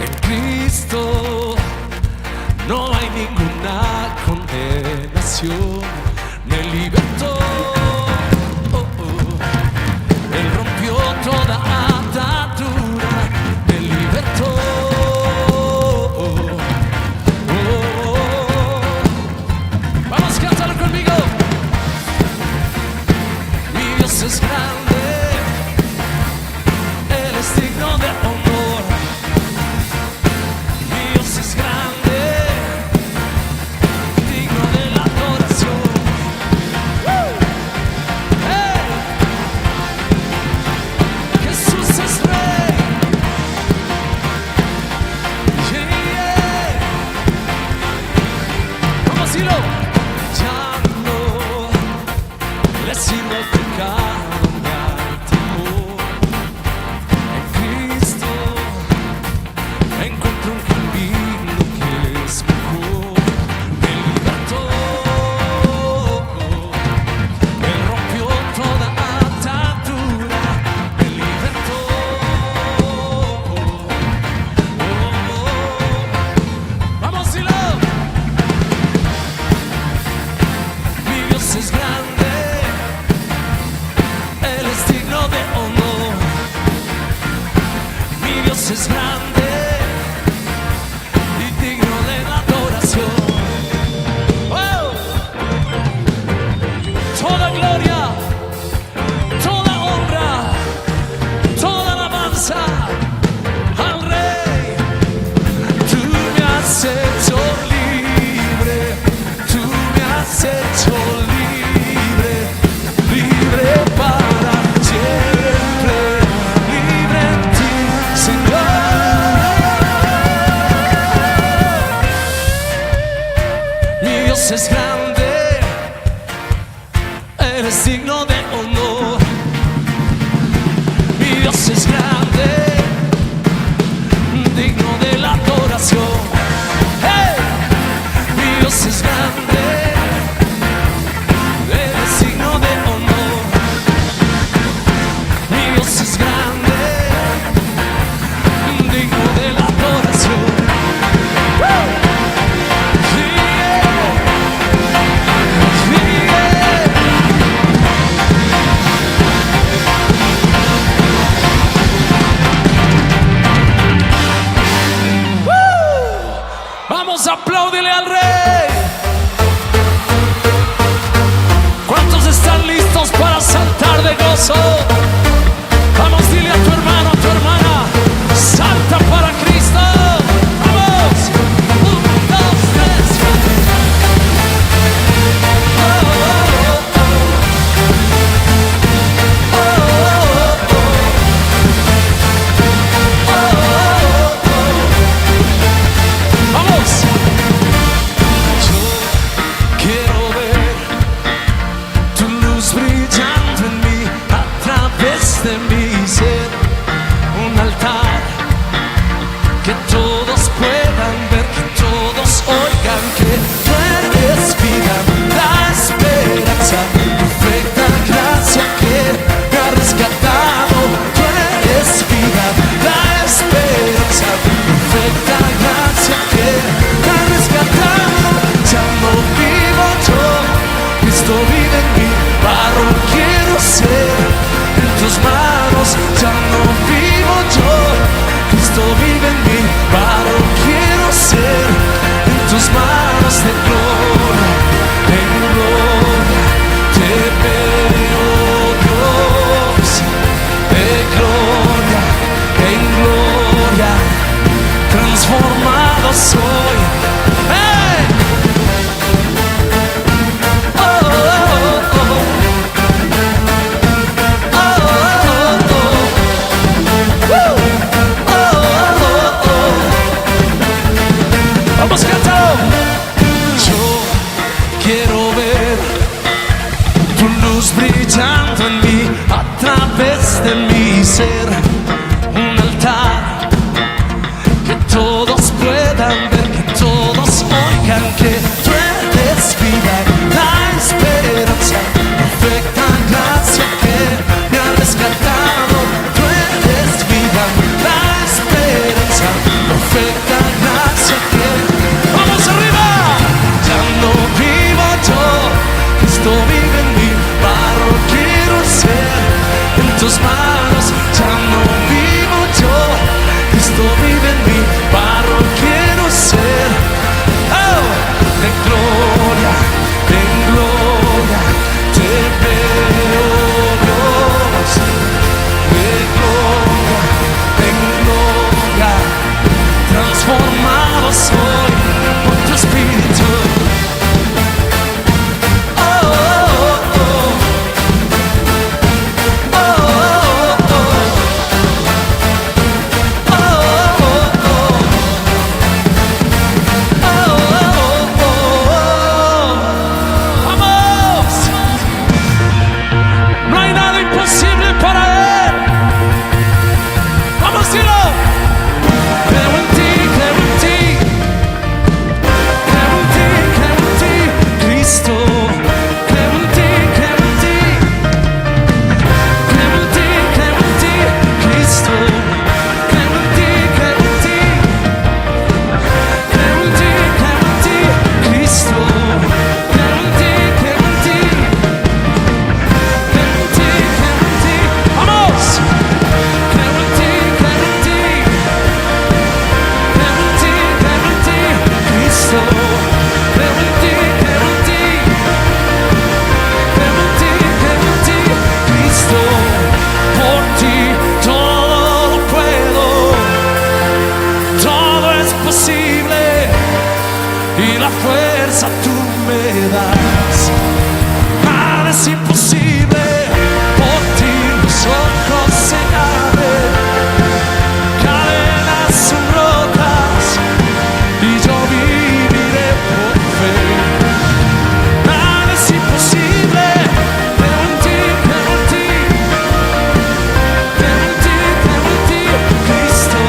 En Cristo no hay ninguna condenación. Me libertó, Él rompió toda atadura. Me libertó. Vamos, cántalo conmigo. Mi Dios es grande, Él es digno de honor. Mi Dios es grande, digno de la adoración. ¡Hey! Jesús es Rey. Yeah. Vamos, decirlo. Ya no le sirvo el pecado ni al temor. En Cristo encuentro un camino que es mejor. Me libertó, Él rompió toda atadura. Me libertó. Vamos, decirlo. Mi Dios es grande, Él es digno de honor. Mi Dios es grande y digno de la adoración. ¡Oh! Toda gloria, toda honra, toda alabanza al Rey. Tú me has hecho libre, tú me has hecho libre, libre para siempre, libre en ti, Señor. Mi Dios es grande, Él es digno de honor. Mi Dios es grande, digno de la adoración. ¡Hey! Mi Dios es grande, Él es digno de honor. Mi Dios es grande, digno de la adoración. ¡Woo! Yeah. Yeah. ¡Woo! Vamos, apláudele al Rey. ¿Cuántos están listos para saltar de gozo? Vamos, dile a tu hermano, a tu hermana, salta para Cristo. Vamos, 1, 2, 3. Oh, oh, oh, oh. Oh, oh, oh, oh. Vamos. Yo quiero ver tu luz brillando en mí, a través de mi ser. Un altar que todos puedan ver, que todos oigan que tú eres vida, la esperanza, perfecta gracia que me ha rescatado. Tú eres vida, la esperanza, perfecta gracia que me ha rescatado. Ya no vivo yo, Cristo vive en mí, barro quiero ser en tus manos. Ya no vivo yo, Cristo vive en mí, barro quiero ser en tus manos. De gloria en gloria te veo, Dios. De gloria en gloria transformado soy. ¡Hey! Oh, oh, oh. Oh, oh, oh. Woo! Oh, oh, oh. Vamos, cántalo. Yo quiero ver tu luz brillando en mí, a través de mi ser. Un altar que todos puedan ver, y la fuerza tú me das. Nada es imposible, por ti los ojos se abren, cadenas son rotas y yo viviré por fe. Nada es imposible, creo en ti, creo en ti, creo en ti, creo en ti, Cristo.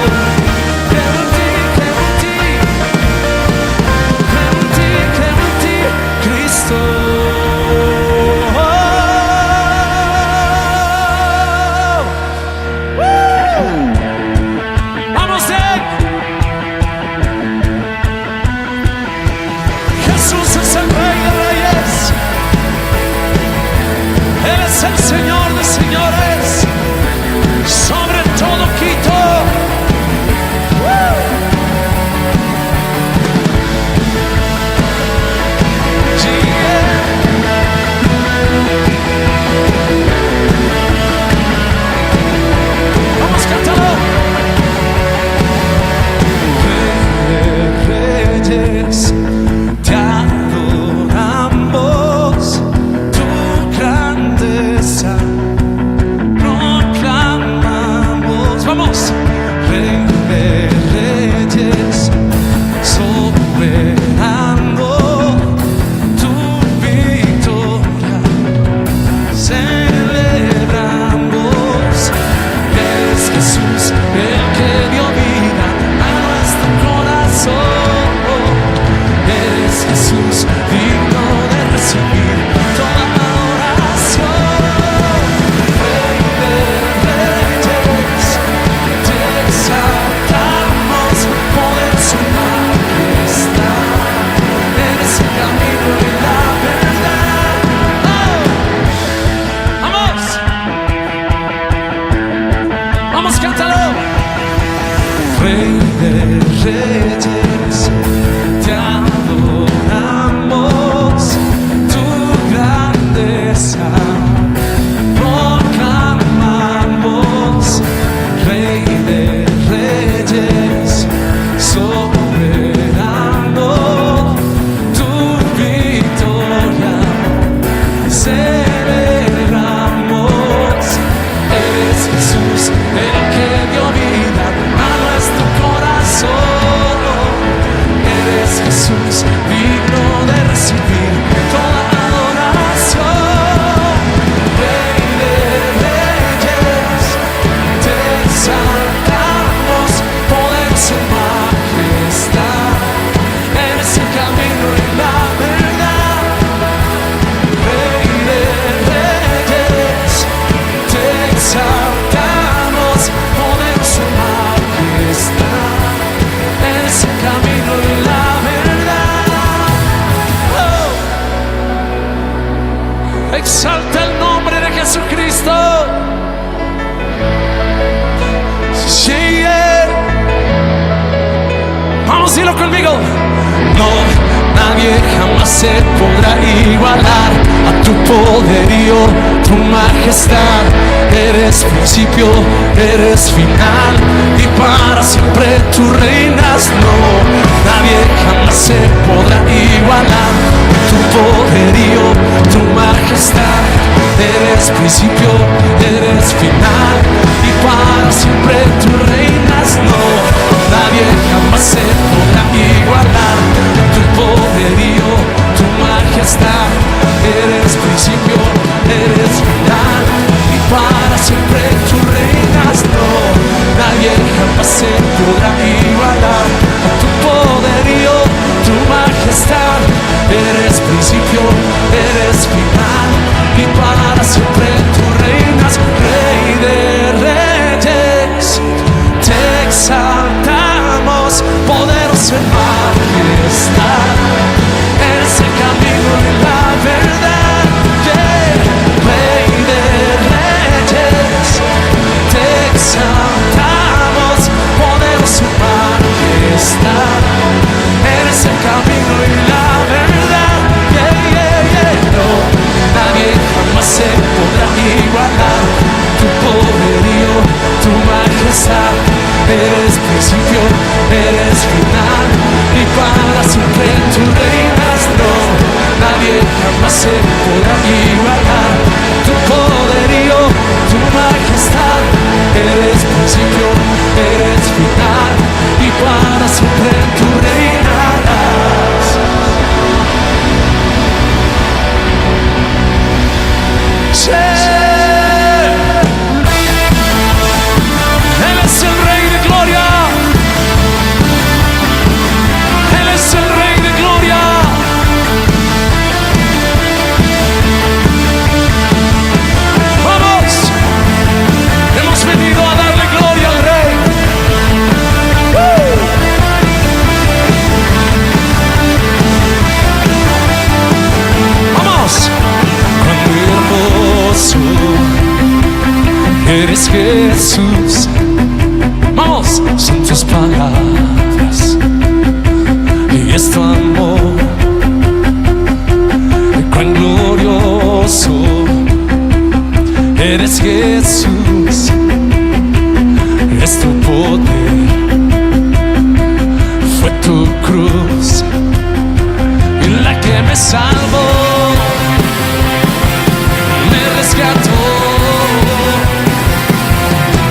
Creo en ti, creo en ti, creo en ti, creo en ti, Cristo. Vamos, Jesús es el Rey de Reyes, Él es el Señor de señores, sobre todo Quito. Vamos, cántalo. Reyes, te adoramos, tu grandeza proclamamos. Vamos, Rey de Reyes, soberano, tu victoria celebramos. Es Jesús el que dio vida a nuestro corazón. Es Jesús digno de recibir toda adoración. Rey de Reyes, te exaltamos por su majestad. Eres el camino y la verdad. ¡Oh! ¡Vamos! ¡Vamos, cántalo! Rey de Reyes, te adoramos, tu grandeza proclamamos. Rey de Reyes, soberano, tu victoria celebramos. Eres Jesús el que dio vida a nuestro corazón. Eres Jesús digno de recibir toda adoración. Rey de Reyes, te exaltamos, poderoso en majestad. Eres el camino y la verdad. Rey de Reyes, te exaltamos, poderoso en majestad. Eres el camino y la verdad. Oh. Exalta el nombre de Jesucristo. Sí, vamos, dilo conmigo. No, nadie jamás se podrá igualar a tu poderío, tu majestad. Eres principio, eres final y para siempre tú reinas. No, nadie jamás se podrá igualar tu poderío, tu majestad. Eres principio, eres final y para siempre tú reinas. No, nadie jamás se podrá igualar tu poderío, tu majestad. Eres principio, eres final y para siempre tú reinas. No, nadie jamás se podrá igualar a tu poderío, tu majestad. Eres principio, eres final y para siempre tú reinas. Rey de Reyes, te exaltamos, poderoso en majestad. Eres el camino y la verdad. Yeah. Rey de Reyes, te exaltamos, poderoso en majestad. Eres el camino y la verdad. Yeah, yeah, yeah. No, nadie jamás se podrá igualar tu poderío, tu majestad. Eres principio, eres final y y para siempre tú reinas, no, nadie jamás se podrá igualar. Tu poderío, tu majestad, eres principio, eres final, y para siempre tú reinarás. Sí. Él es el Rey de Gloria. Él es el Rey de Gloria. Vamos, hemos venido a darle gloria al Rey. Vamos. Cuán hermoso eres, Jesús. Vamos, son tus palabras y es tu amor. Cuán glorioso eres, Jesús. Es tu poder, fue tu cruz y la que me salvó, me rescató.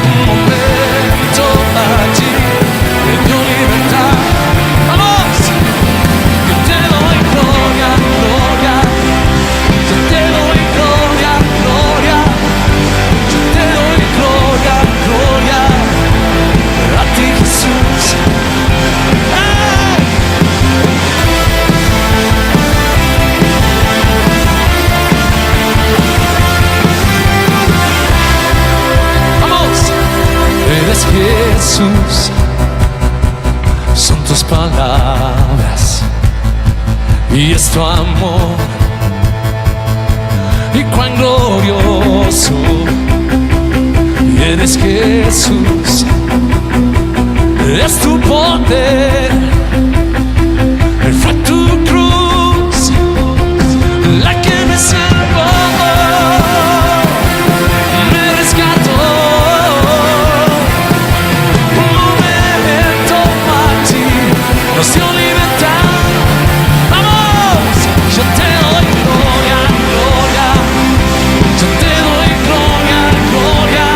Un momento allí me dio libertad. Vamos, yo te doy gloria, gloria. Yo te doy gloria, gloria. Yo te doy gloria, gloria. A ti, Jesús. ¡Hey! Vamos, eres Jesús. Son tus palabras y es tu amor. Y cuán glorioso eres, Jesús. Es tu poder, fue tu cruz la que me salvó, me rescató. Un momento allí nos dio libertad. Vamos, yo te doy gloria, gloria. Yo te doy gloria, gloria.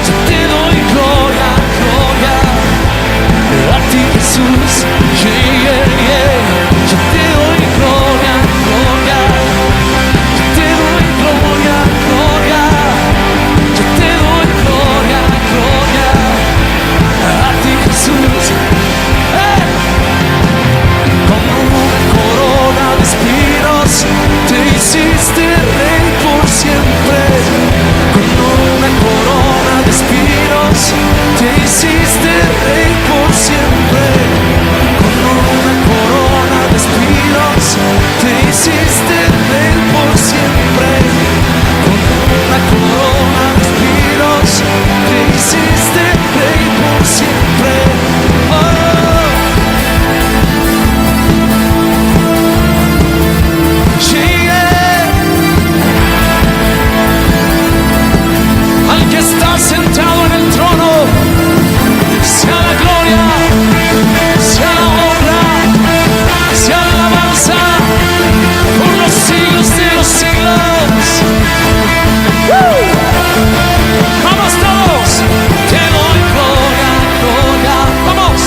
Yo te doy gloria, gloria. A ti, Jesús, yeah, yeah, yeah. Yo te doy gloria, gloria. Yo te doy gloria, gloria. Yo te doy gloria, gloria. A ti, Jesús. ¡Hey! Con una corona de espinos te hiciste rey por siempre. Con una corona de espinos te hiciste rey por siempre. Con una corona de espinos te hiciste rey por siempre. Con una corona de espinos te hiciste rey por siempre. Oh. Al que está sentado en el trono, sea la gloria, sea la honra, sea la alabanza por los siglos de los siglos. Vamos todos, te doy gloria, gloria. Vamos.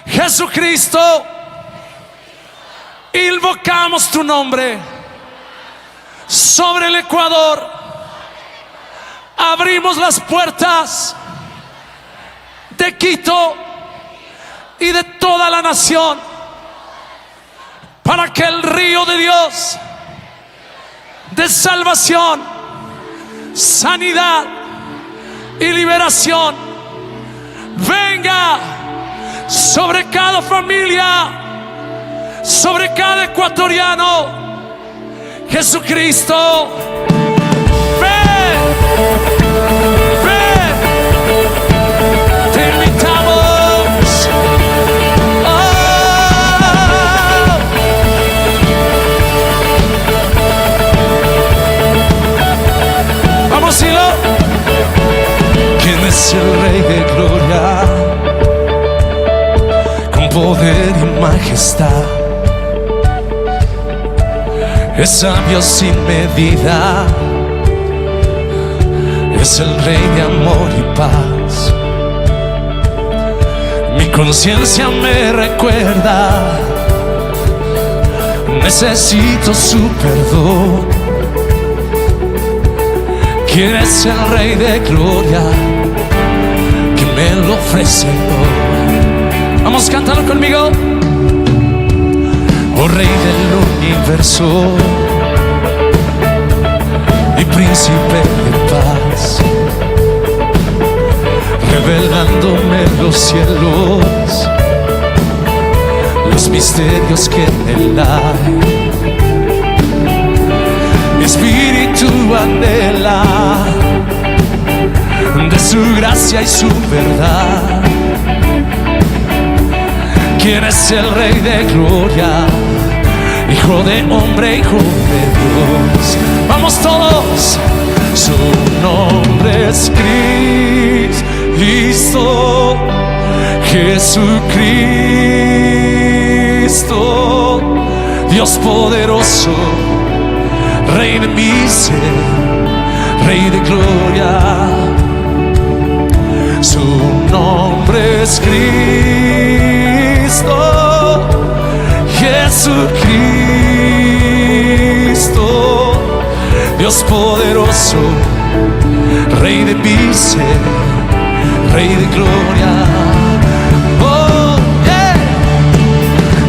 Jesucristo, invocamos tu nombre sobre el Ecuador. Abrimos las puertas de Quito y de toda la nación para que el río de Dios de salvación, sanidad y liberación venga sobre cada familia, sobre cada ecuatoriano. Jesucristo, ven, ven, te invitamos. Vamos, Silo. ¿Quién es el Rey de Gloria? Con poder y majestad. Es sabio sin medida. Es el Rey de amor y paz. Mi conciencia me recuerda, necesito su perdón. ¿Quién es el Rey de Gloria que me lo ofrece hoy? Vamos, cántalo conmigo. Oh Rey del universo y príncipe de paz, revelándome los cielos, los misterios que en él hay. Mi espíritu anhela de su gracia y su verdad. ¿Quién es el Rey de Gloria? Hijo de hombre, hijo de Dios. Vamos todos. Su nombre es Cristo, Jesucristo, Dios poderoso, Rey de mi ser, Rey de gloria. Su nombre es Cristo, Jesucristo, Dios poderoso, Rey de mi ser, Rey de gloria. Oh, yeah.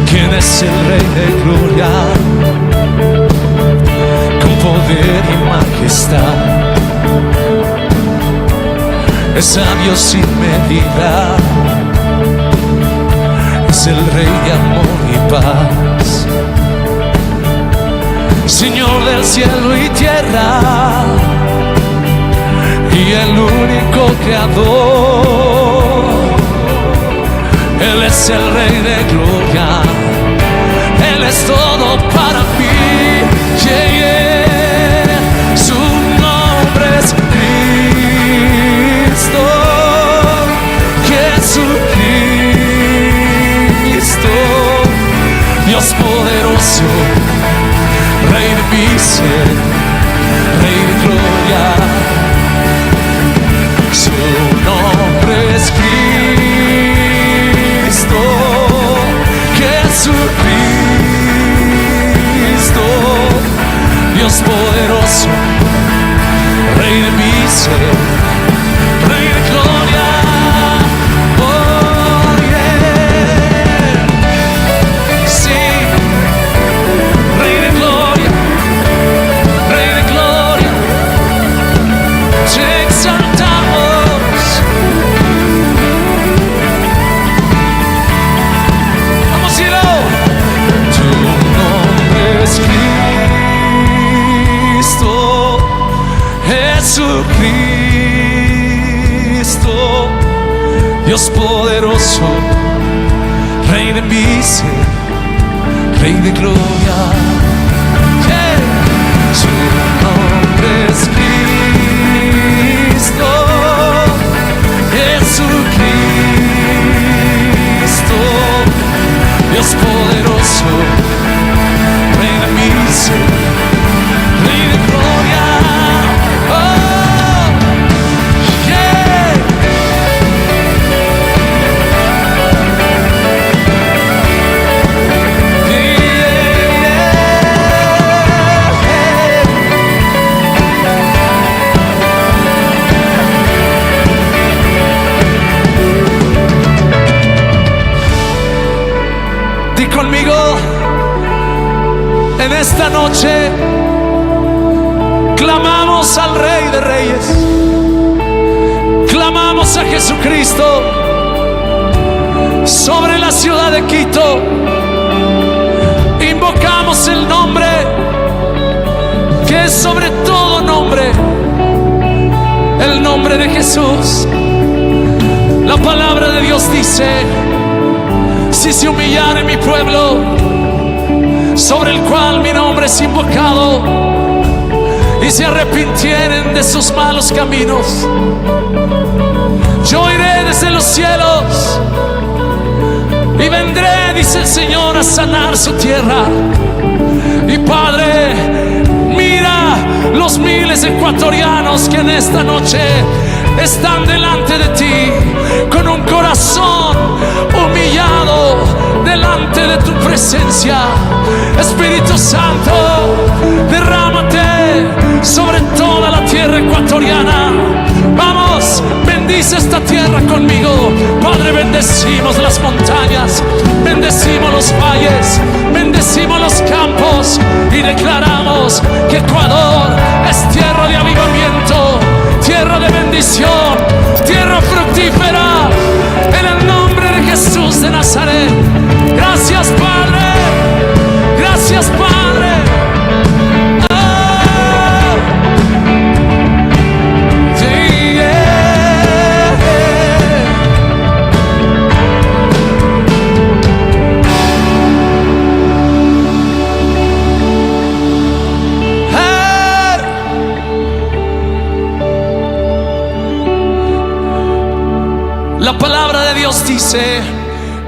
¿Quién es el Rey de gloria? Con poder y majestad. Es sabio sin medida. Es el Rey de amor y paz. Señor del cielo y tierra, y el único creador. Él es el Rey de gloria, Él es todo para mí. Yeah, yeah. Su nombre es Cristo, Jesucristo, Dios poderoso, Rey de mi ser, Rey de gloria. Su nombre es Cristo, Jesucristo, Dios poderoso, Rey de mi ser, Rey de gloria. Oh, yeah. Sí, Rey de gloria, Rey de gloria, te exaltamos. Vamos, Ciro. Tu nombre es Cristo, Jesucristo, Dios poderoso, Rey de mi ser, Rey de gloria. Yeah. Su nombre es Cristo, Jesucristo, Dios poderoso, Rey de mi ser, Rey de gloria. Oh, yeah. En esta noche clamamos al Rey de Reyes, clamamos a Jesucristo sobre la ciudad de Quito. Invocamos el nombre que es sobre todo nombre, el nombre de Jesús. La palabra de Dios dice: si se humillare mi pueblo, sobre el cual mi nombre es invocado, y se arrepintieren de sus malos caminos, yo iré desde los cielos y vendré, dice el Señor, a sanar su tierra. Y Padre, mira los miles de ecuatorianos que en esta noche están delante de ti con un corazón humillado delante de tu presencia. Espíritu Santo, derrámate sobre toda la tierra ecuatoriana. Vamos, bendice esta tierra conmigo. Padre, bendecimos las montañas, bendecimos los valles, bendecimos los campos, y declaramos que Ecuador es tierra de avivamiento, tierra de bendición, tierra fructífera, en el nombre de Jesús de Nazaret. Gracias, Padre. Gracias, Padre. La palabra de Dios dice: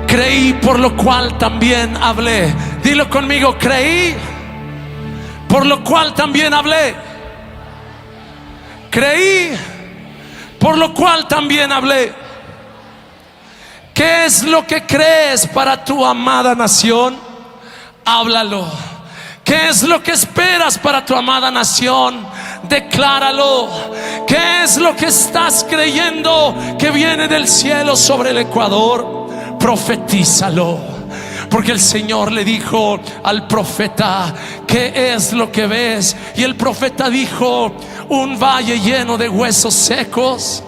creí, por lo cual también hablé. Dilo conmigo: creí, por lo cual también hablé. Creí, por lo cual también hablé. ¿Qué es lo que crees para tu amada nación? Háblalo. ¿Qué es lo que esperas para tu amada nación? Decláralo. ¿Qué es lo que estás creyendo que viene del cielo sobre el Ecuador? Profetízalo. Porque el Señor le dijo al profeta: ¿qué es lo que ves? Y el profeta dijo: un valle lleno de huesos secos.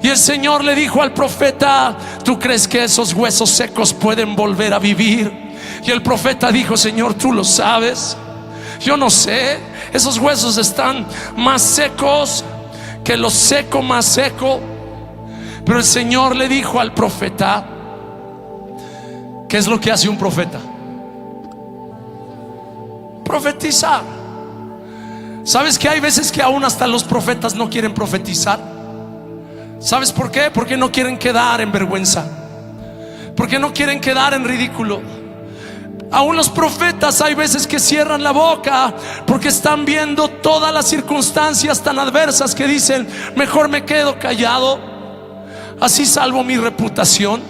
Y el Señor le dijo al profeta: ¿tú crees que esos huesos secos pueden volver a vivir? Y el profeta dijo: Señor, tú lo sabes, yo no sé. Esos huesos están más secos que lo seco más seco. Pero el Señor le dijo al profeta: ¿qué es lo que hace un profeta? Profetizar. ¿Sabes que hay veces que aún hasta los profetas no quieren profetizar? ¿Sabes por qué? Porque no quieren quedar en vergüenza, porque no quieren quedar en ridículo. Aún los profetas hay veces que cierran la boca porque están viendo todas las circunstancias tan adversas que dicen: mejor me quedo callado, así salvo mi reputación.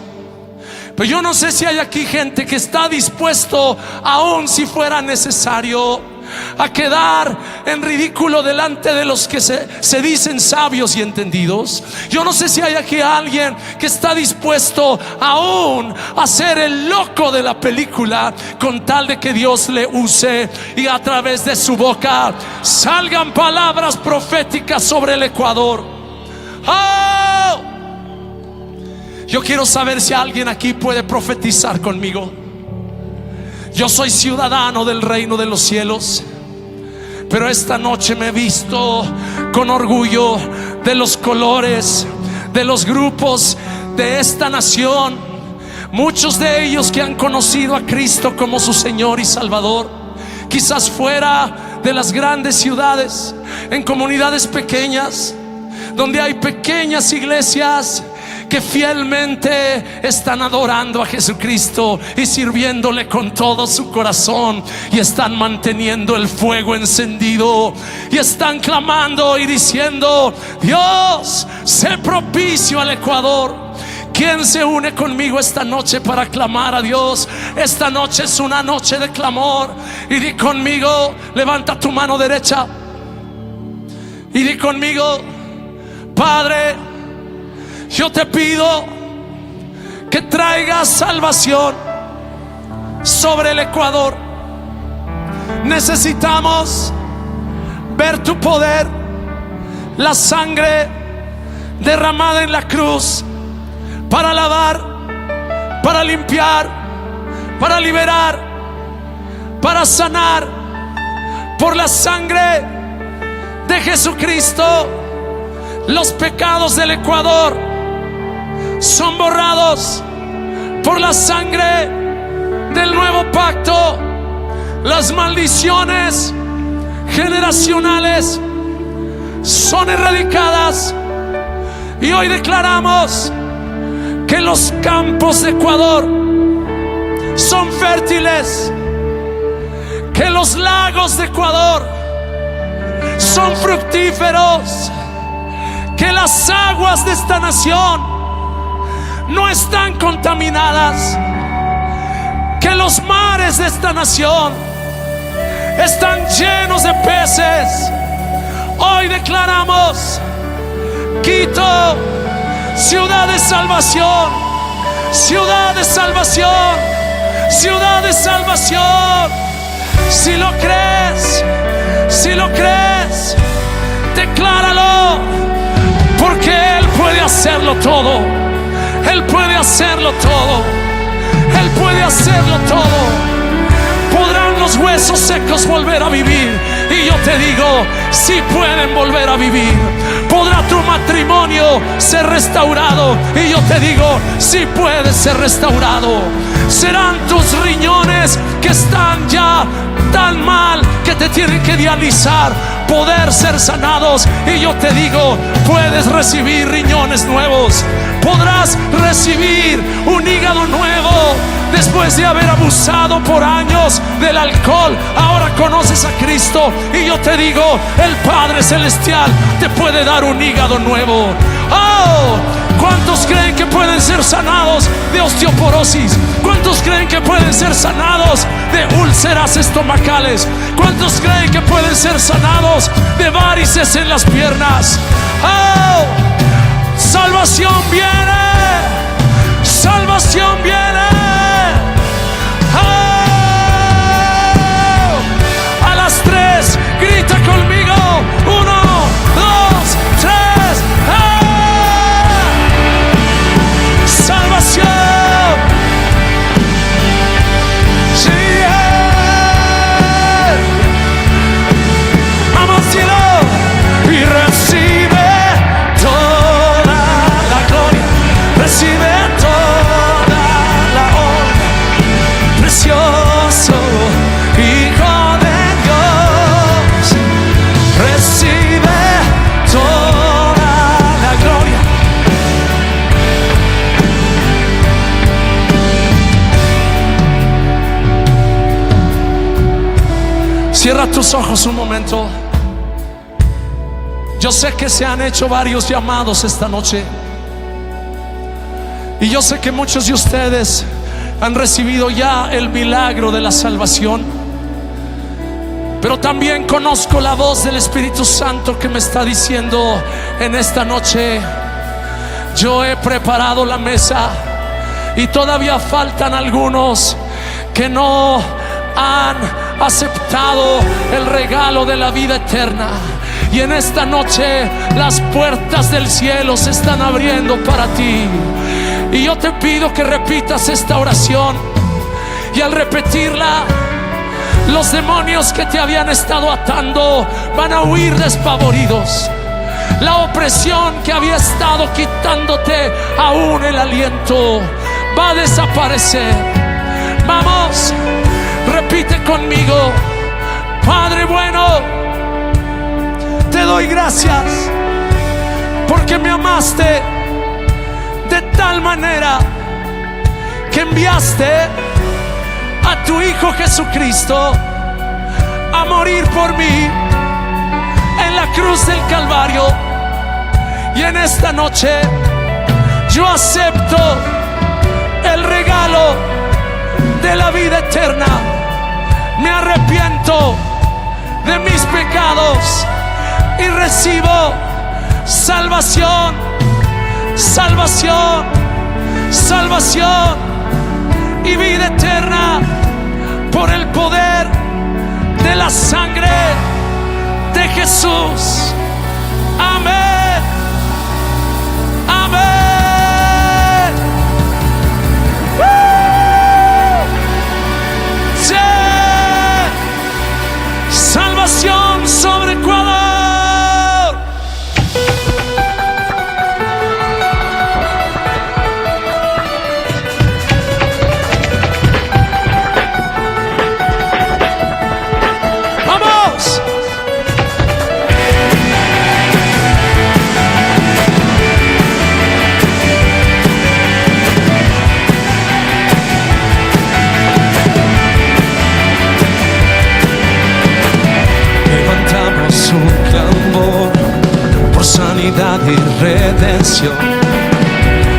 Pero yo no sé si hay aquí gente que está dispuesto, aún si fuera necesario, a quedar en ridículo delante de los que se dicen sabios y entendidos. Yo no sé si hay aquí alguien que está dispuesto aún a ser el loco de la película, con tal de que Dios le use y a través de su boca salgan palabras proféticas sobre el Ecuador. ¡Oh! Yo quiero saber si alguien aquí puede profetizar conmigo. Yo soy ciudadano del reino de los cielos, pero esta noche me he visto con orgullo de los colores de los grupos de esta nación. Muchos de ellos que han conocido a Cristo como su Señor y Salvador, quizás fuera de las grandes ciudades, en comunidades pequeñas, donde hay pequeñas iglesias que fielmente están adorando a Jesucristo y sirviéndole con todo su corazón, y están manteniendo el fuego encendido, y están clamando y diciendo: Dios, sé propicio al Ecuador. ¿Quién se une conmigo esta noche para clamar a Dios? Esta noche es una noche de clamor. Y di conmigo, levanta tu mano derecha y di conmigo: Padre, yo te pido que traigas salvación sobre el Ecuador. Necesitamos ver tu poder, la sangre derramada en la cruz para lavar, para limpiar, para liberar, para sanar. Por la sangre de Jesucristo, los pecados del Ecuador son borrados. Por la sangre del nuevo pacto, las maldiciones generacionales son erradicadas. Y hoy declaramos que los campos de Ecuador son fértiles, que los lagos de Ecuador son fructíferos, que las aguas de esta nación no están contaminadas, que los mares de esta nación están llenos de peces. Hoy declaramos Quito, ciudad de salvación, ciudad de salvación, ciudad de salvación. Si lo crees, decláralo, porque Él puede hacerlo todo. Él puede hacerlo todo. Él puede hacerlo todo. ¿Podrán los huesos secos volver a vivir? Y yo te digo, sí pueden volver a vivir. ¿Podrá tu matrimonio ser restaurado? Y yo te digo, sí puede ser restaurado. ¿Serán tus riñones que están ya tan mal que te tienen que dializar poder ser sanados? Y yo te digo, puedes recibir riñones nuevos. Podrás recibir un hígado nuevo. Después de haber abusado por años del alcohol, ahora conoces a Cristo. Y yo te digo, el Padre Celestial te puede dar un hígado nuevo. ¡Oh! ¿Cuántos creen que pueden ser sanados de osteoporosis? ¿Cuántos creen que pueden ser sanados de úlceras estomacales? ¿Cuántos creen que pueden ser sanados de varices en las piernas? ¡Oh! Salvación viene. Salvación viene. A las 3, grita conmigo. 1, 2, 3. Salvación. Sí. Vamos, cielo. Y recibe toda la gloria. Recibe toda la honra. Precioso Hijo de Dios, recibe toda la gloria. Cierra tus ojos un momento. Yo sé que se han hecho varios llamados esta noche, y yo sé que muchos de ustedes han recibido ya el milagro de la salvación. Pero también conozco la voz del Espíritu Santo que me está diciendo en esta noche: yo he preparado la mesa, y todavía faltan algunos que no han aceptado el regalo de la vida eterna. Y en esta noche las puertas del cielo se están abriendo para ti. Y yo te pido que repitas esta oración, y al repetirla, los demonios que te habían estado atando van a huir despavoridos. La opresión que había estado quitándote aún el aliento va a desaparecer. Vamos, repite conmigo: Padre bueno, te doy gracias porque me amaste de tal manera que enviaste a tu Hijo Jesucristo a morir por mí en la cruz del Calvario. Y en esta noche yo acepto el regalo de la vida eterna. Me arrepiento de mis pecados y recibo salvación, salvación, salvación y vida eterna por el poder de la la sangre de Jesús. Amén. Amén. Sí. Salvación sobre Ecuador. ¡Vamos! Levantamos un clamor por sanidad y redención.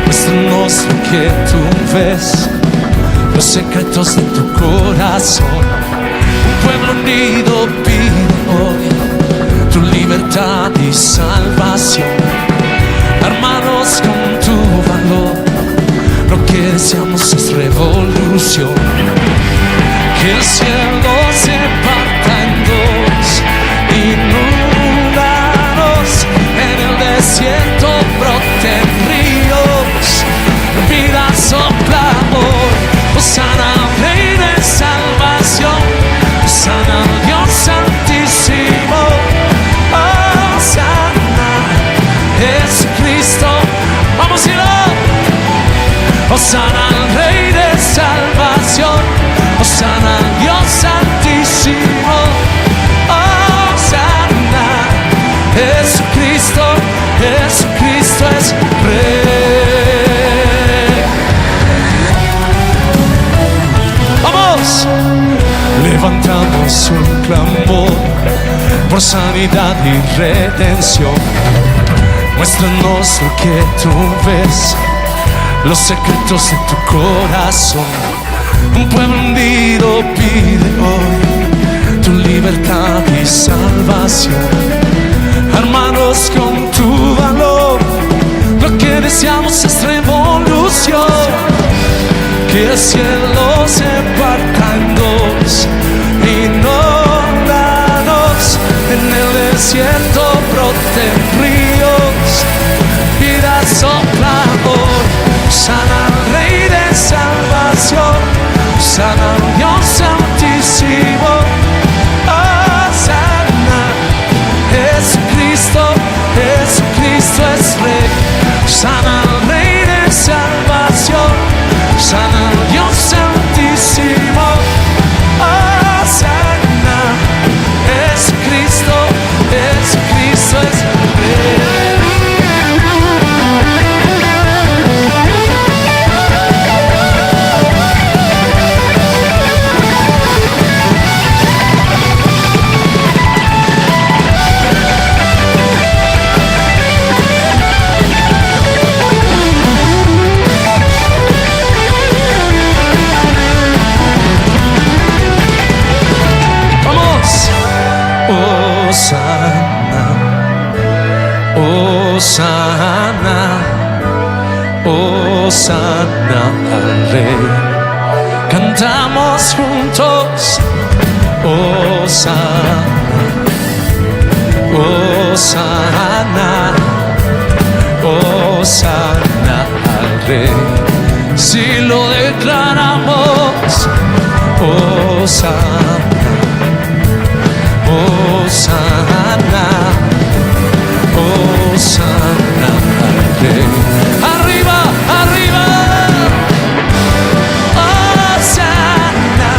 Muéstranos lo que tú ves, los secretos de tu corazón. Un pueblo unido pide hoy tu libertad y salvación. Armados con tu valor, lo que deseamos es revolución. Que el cielo se parta en dos, inundados en el desierto broten ríos, vida sopla hoy. Hosana al Rey de salvación, Hosana al Dios santísimo, Hosana Jesucristo. Vamos a ir. Hosana al Rey de salvación, Hosana al Dios santísimo, Hosana Jesucristo. Jesucristo es Rey. Vamos. Levantamos un clamor por sanidad y redención. Muéstranos lo que tú ves, los secretos de tu corazón. Un pueblo hundido pide hoy tu libertad y salvación. Hermanos, con tu valor, lo que deseamos es revolución. Que el cielo se parta en dos, inundados en el desierto broten ríos, vida sopla hoy. Sana al Rey de salvación, sana al Dios santísimo, sana Jesucristo. Jesucristo es Rey. Sana al Rey de salvación, sana al Dios santísimo, sana Jesucristo. Jesucristo es Rey. Hosana, Hosana al Rey. Cantamos juntos, Hosana, Hosana, Hosana al Rey. Si lo declaramos, Hosana, Hosana, Hosana al Rey. Arriba, arriba. Hosana,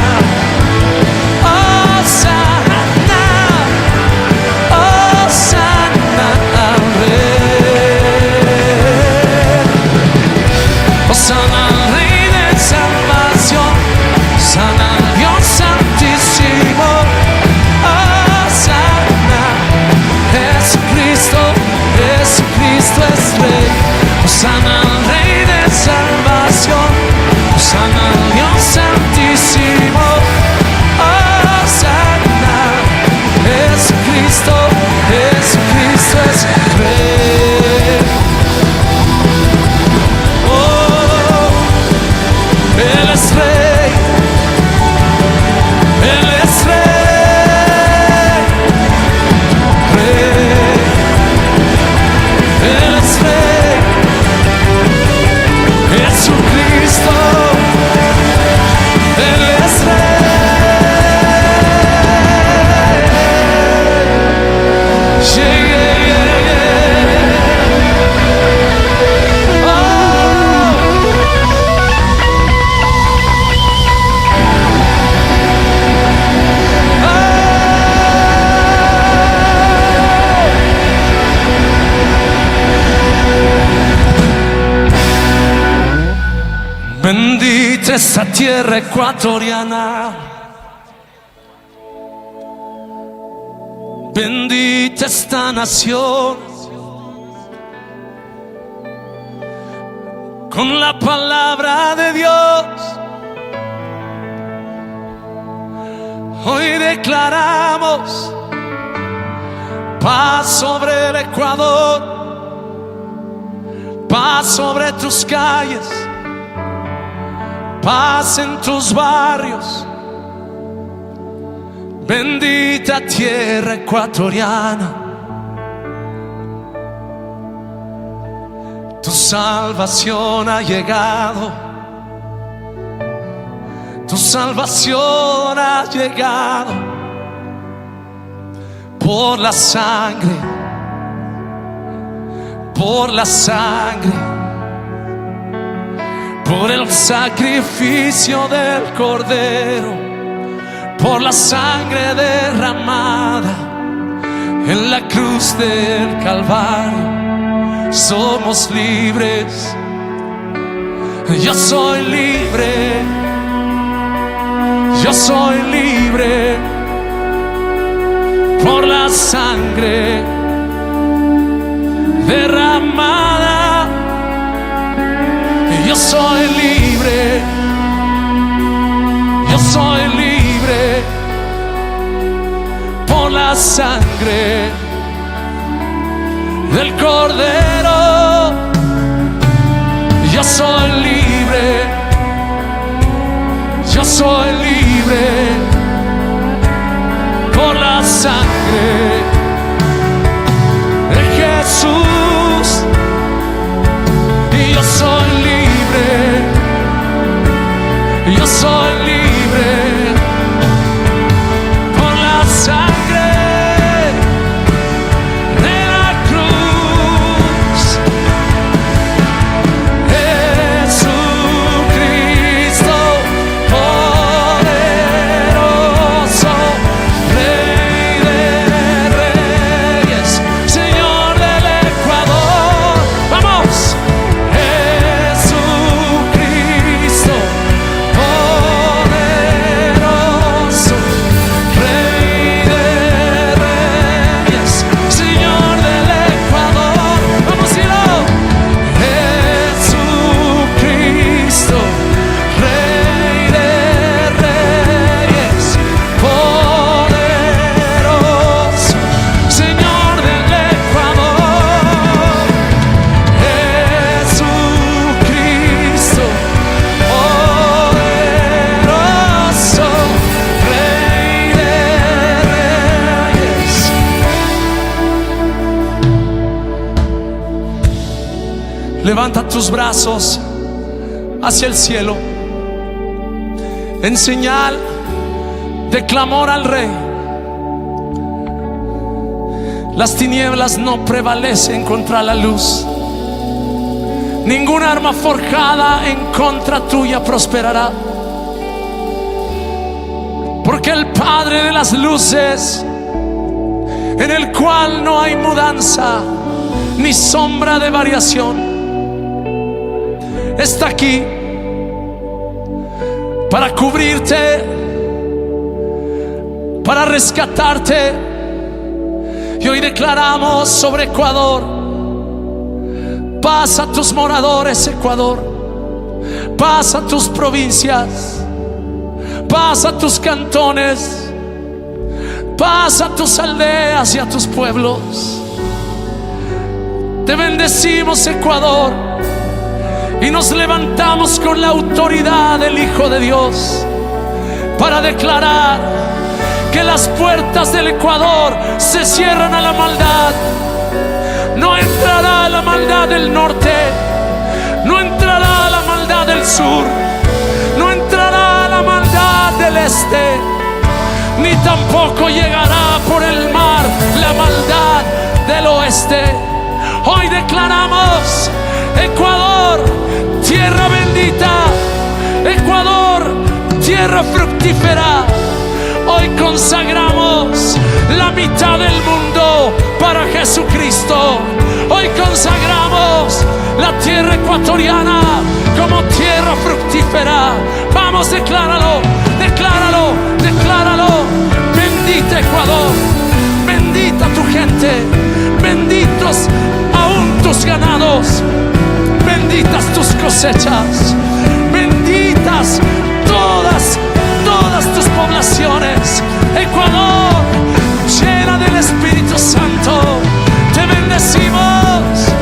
Hosana, Hosana al Rey. Hosana al Rey de salvación, Hosana al Dios santísimo. Bendita esta tierra ecuatoriana, bendita esta nación, con la palabra de Dios. Hoy declaramos paz sobre el Ecuador, paz sobre tus calles, paz en tus barrios. Bendita tierra ecuatoriana, tu salvación ha llegado, tu salvación ha llegado por la sangre, por la sangre, por el sacrificio del Cordero, por la sangre derramada en la cruz del Calvario. Somos libres, yo soy libre, yo soy libre por la sangre derramada. Yo soy libre, yo soy libre por la sangre del Cordero. Yo soy libre, yo soy libre por la sangre de Jesús. Y yo soy libre, yo soy libre por la sangre de la cruz. Jesucristo poderoso, Rey de reyes, Señor del Ecuador. ¡Vamos! Jesucristo poderoso, Rey de reyes, Señor del Ecuador. ¡Vamos, Hilo! Jesucristo, Rey de reyes, poderoso, Señor del Ecuador. Jesucristo poderoso, Rey de reyes. Levanta tus brazos hacia el cielo en señal de clamor al Rey. Las tinieblas no prevalecen contra la luz. Ninguna arma forjada en contra tuya prosperará, porque el Padre de las luces, en el cual no hay mudanza ni sombra de variación, está aquí para cubrirte, para rescatarte. Y hoy declaramos sobre Ecuador paz a tus moradores, Ecuador, paz a tus provincias, paz a tus cantones, paz a tus aldeas y a tus pueblos. Te bendecimos, Ecuador, y nos levantamos con la autoridad del Hijo de Dios para declarar que las puertas del Ecuador se cierran a la maldad. No entrará la maldad del norte, no entrará la maldad del sur, no entrará la maldad del este, ni tampoco llegará por el mar la maldad del oeste. Hoy declaramos: Ecuador, tierra bendita, Ecuador, tierra fructífera. Hoy consagramos la mitad del mundo para Jesucristo. Hoy consagramos la tierra ecuatoriana como tierra fructífera. Vamos, decláralo, decláralo, decláralo. Bendita Ecuador, bendita tu gente, benditos aún tus ganados, benditas tus cosechas, benditas todas tus poblaciones. Ecuador, llena del Espíritu Santo, te bendecimos.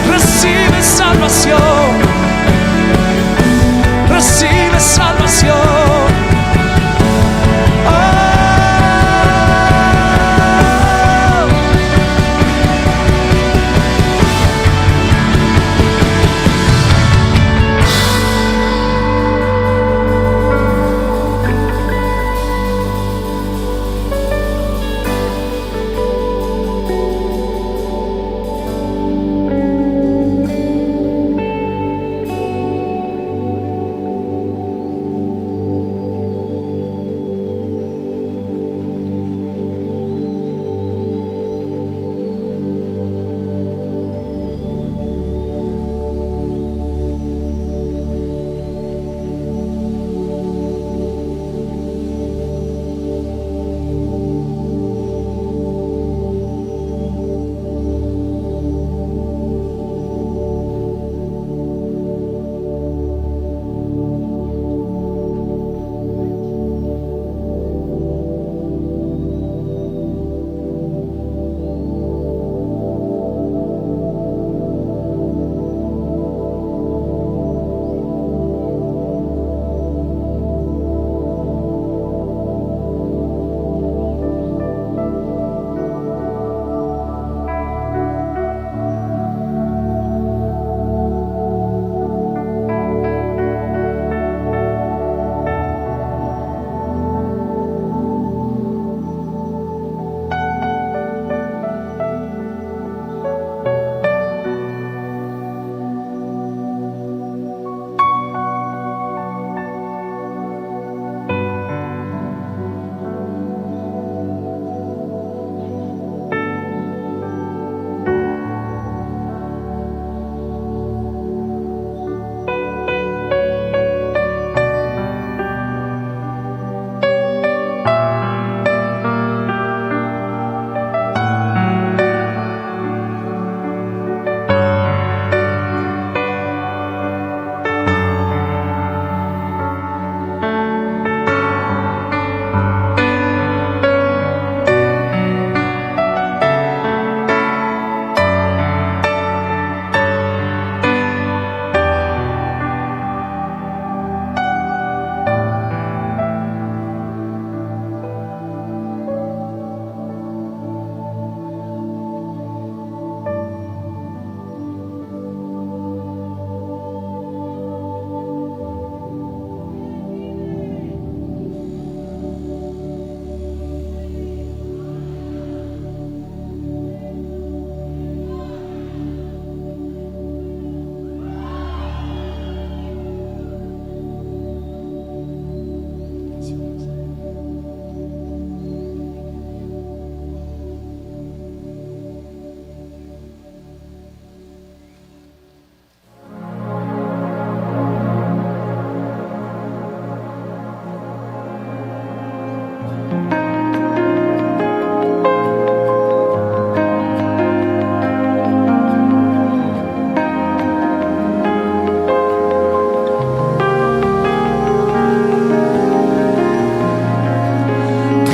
Recibe salvación, recibe salvación.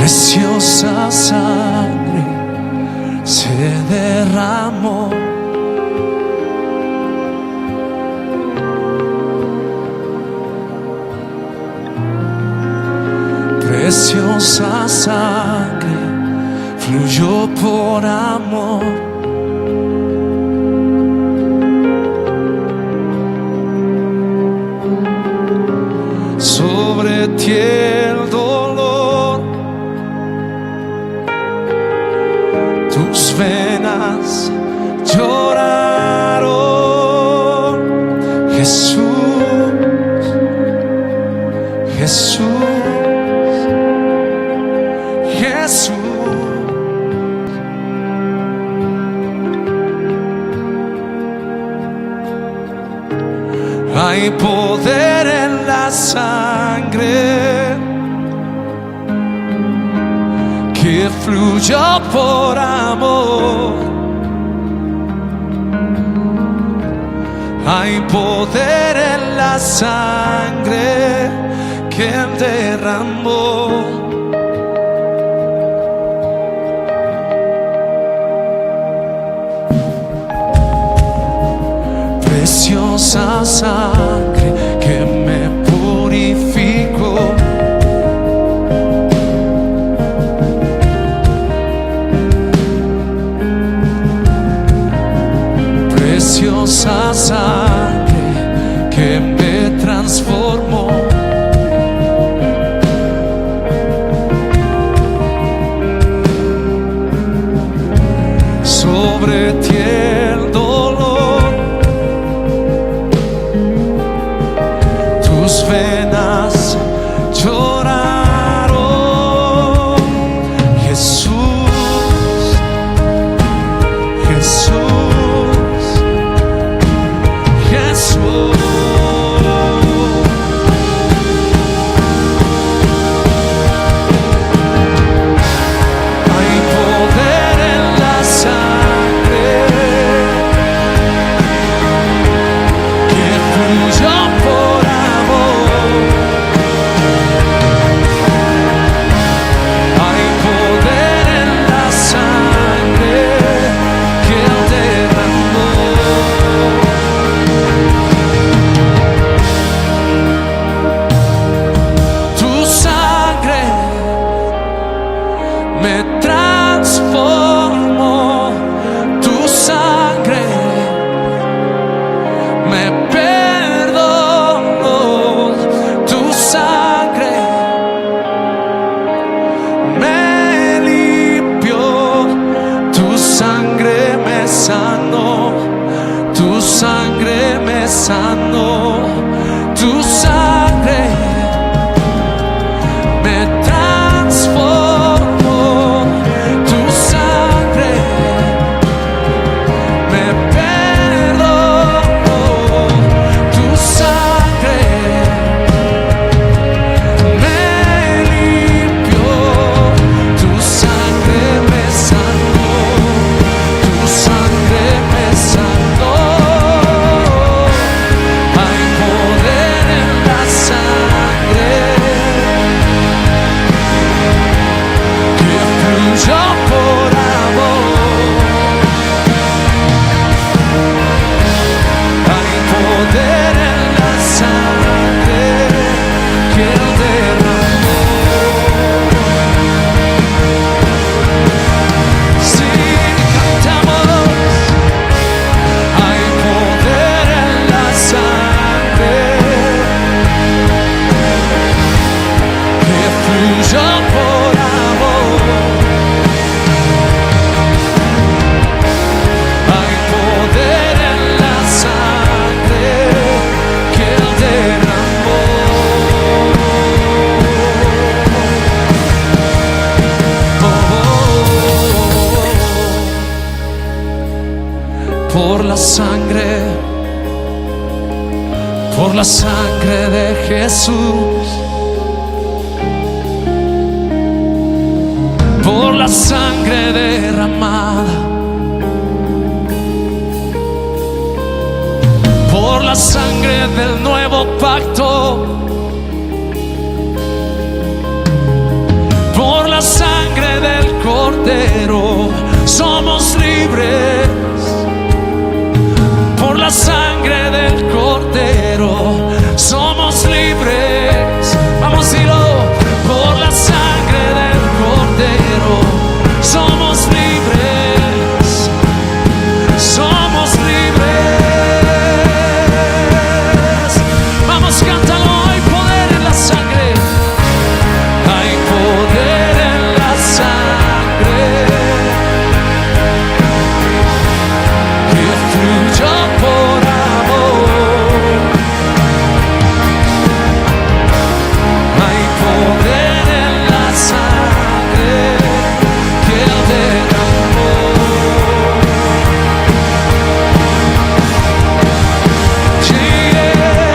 Preciosa sangre se derramó, preciosa sangre fluyó por amor. Sobre ti el dolor, tus venas lloraron. Jesús, Jesús. Hay poder en la sangre que fluyó por amor. Hay poder en la sangre que Él derramó. Preciosa sangre que me purificó. Preciosa sangre que me transformó. Sobre ti el dolor, tus venas lloraron. Jesús, Jesús, Jesús. Hay poder en la sangre que fluyó por amor. Hay poder en la sangre que Él derramó. Tu sangre me transformó. Tu sangre me perdonó. Tu sangre me limpió. Tu sangre me sanó. Tu sangre me sanó. Tu sangre me transformó. Tu sangre me perdonó. Tu sangre me limpió. Tu sangre me sanó. Tu sangre me sanó. Hay poder en la sangre que fluyó por amor. Hay poder en la sangre que Él derramó. Si cantamos, hay poder en la sangre que fluyó por amor. Hay poder en la sangre que Él derramó. Por la sangre de Jesús, por la sangre derramada, por la sangre del nuevo pacto, por la sangre del Cordero, somos libres. Por la sangre del Cordero, somos libres. Vamos, dilo. Por la sangre del Cordero, somos libres. Somos libres. Vamos, cántalo. Hay poder en la sangre. Hay poder en la sangre que fluyó por amor. Hay poder en la sangre que Él derramó. Yeah.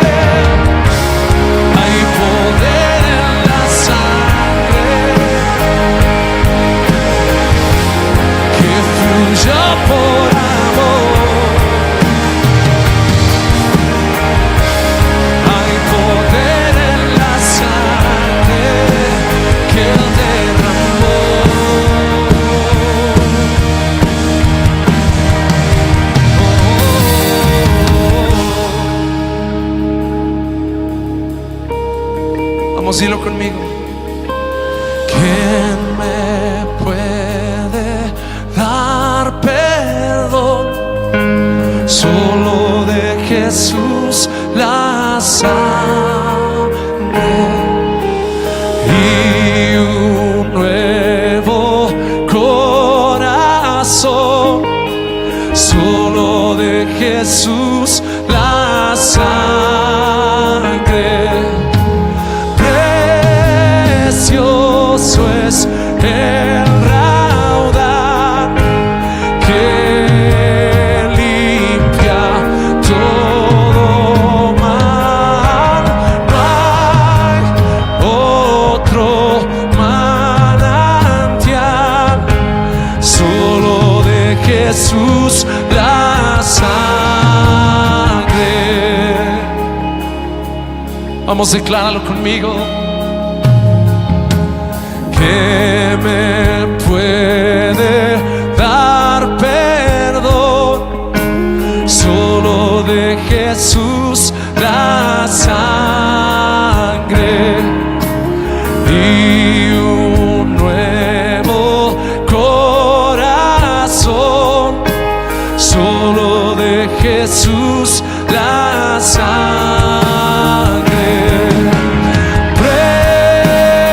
Vamos, dilo conmigo. ¿Quién me puede dar perdón? Solo de Jesús la sangre y un nuevo corazón. Solo de Jesús la sangre. Precioso es el raudal que limpia todo mal. No hay otro manantial, solo de Jesús la sangre. Vamos, decláralo conmigo. ¿Qué me puede dar perdón? Solo de Jesús la sangre y un nuevo corazón. Solo de Jesús la sangre.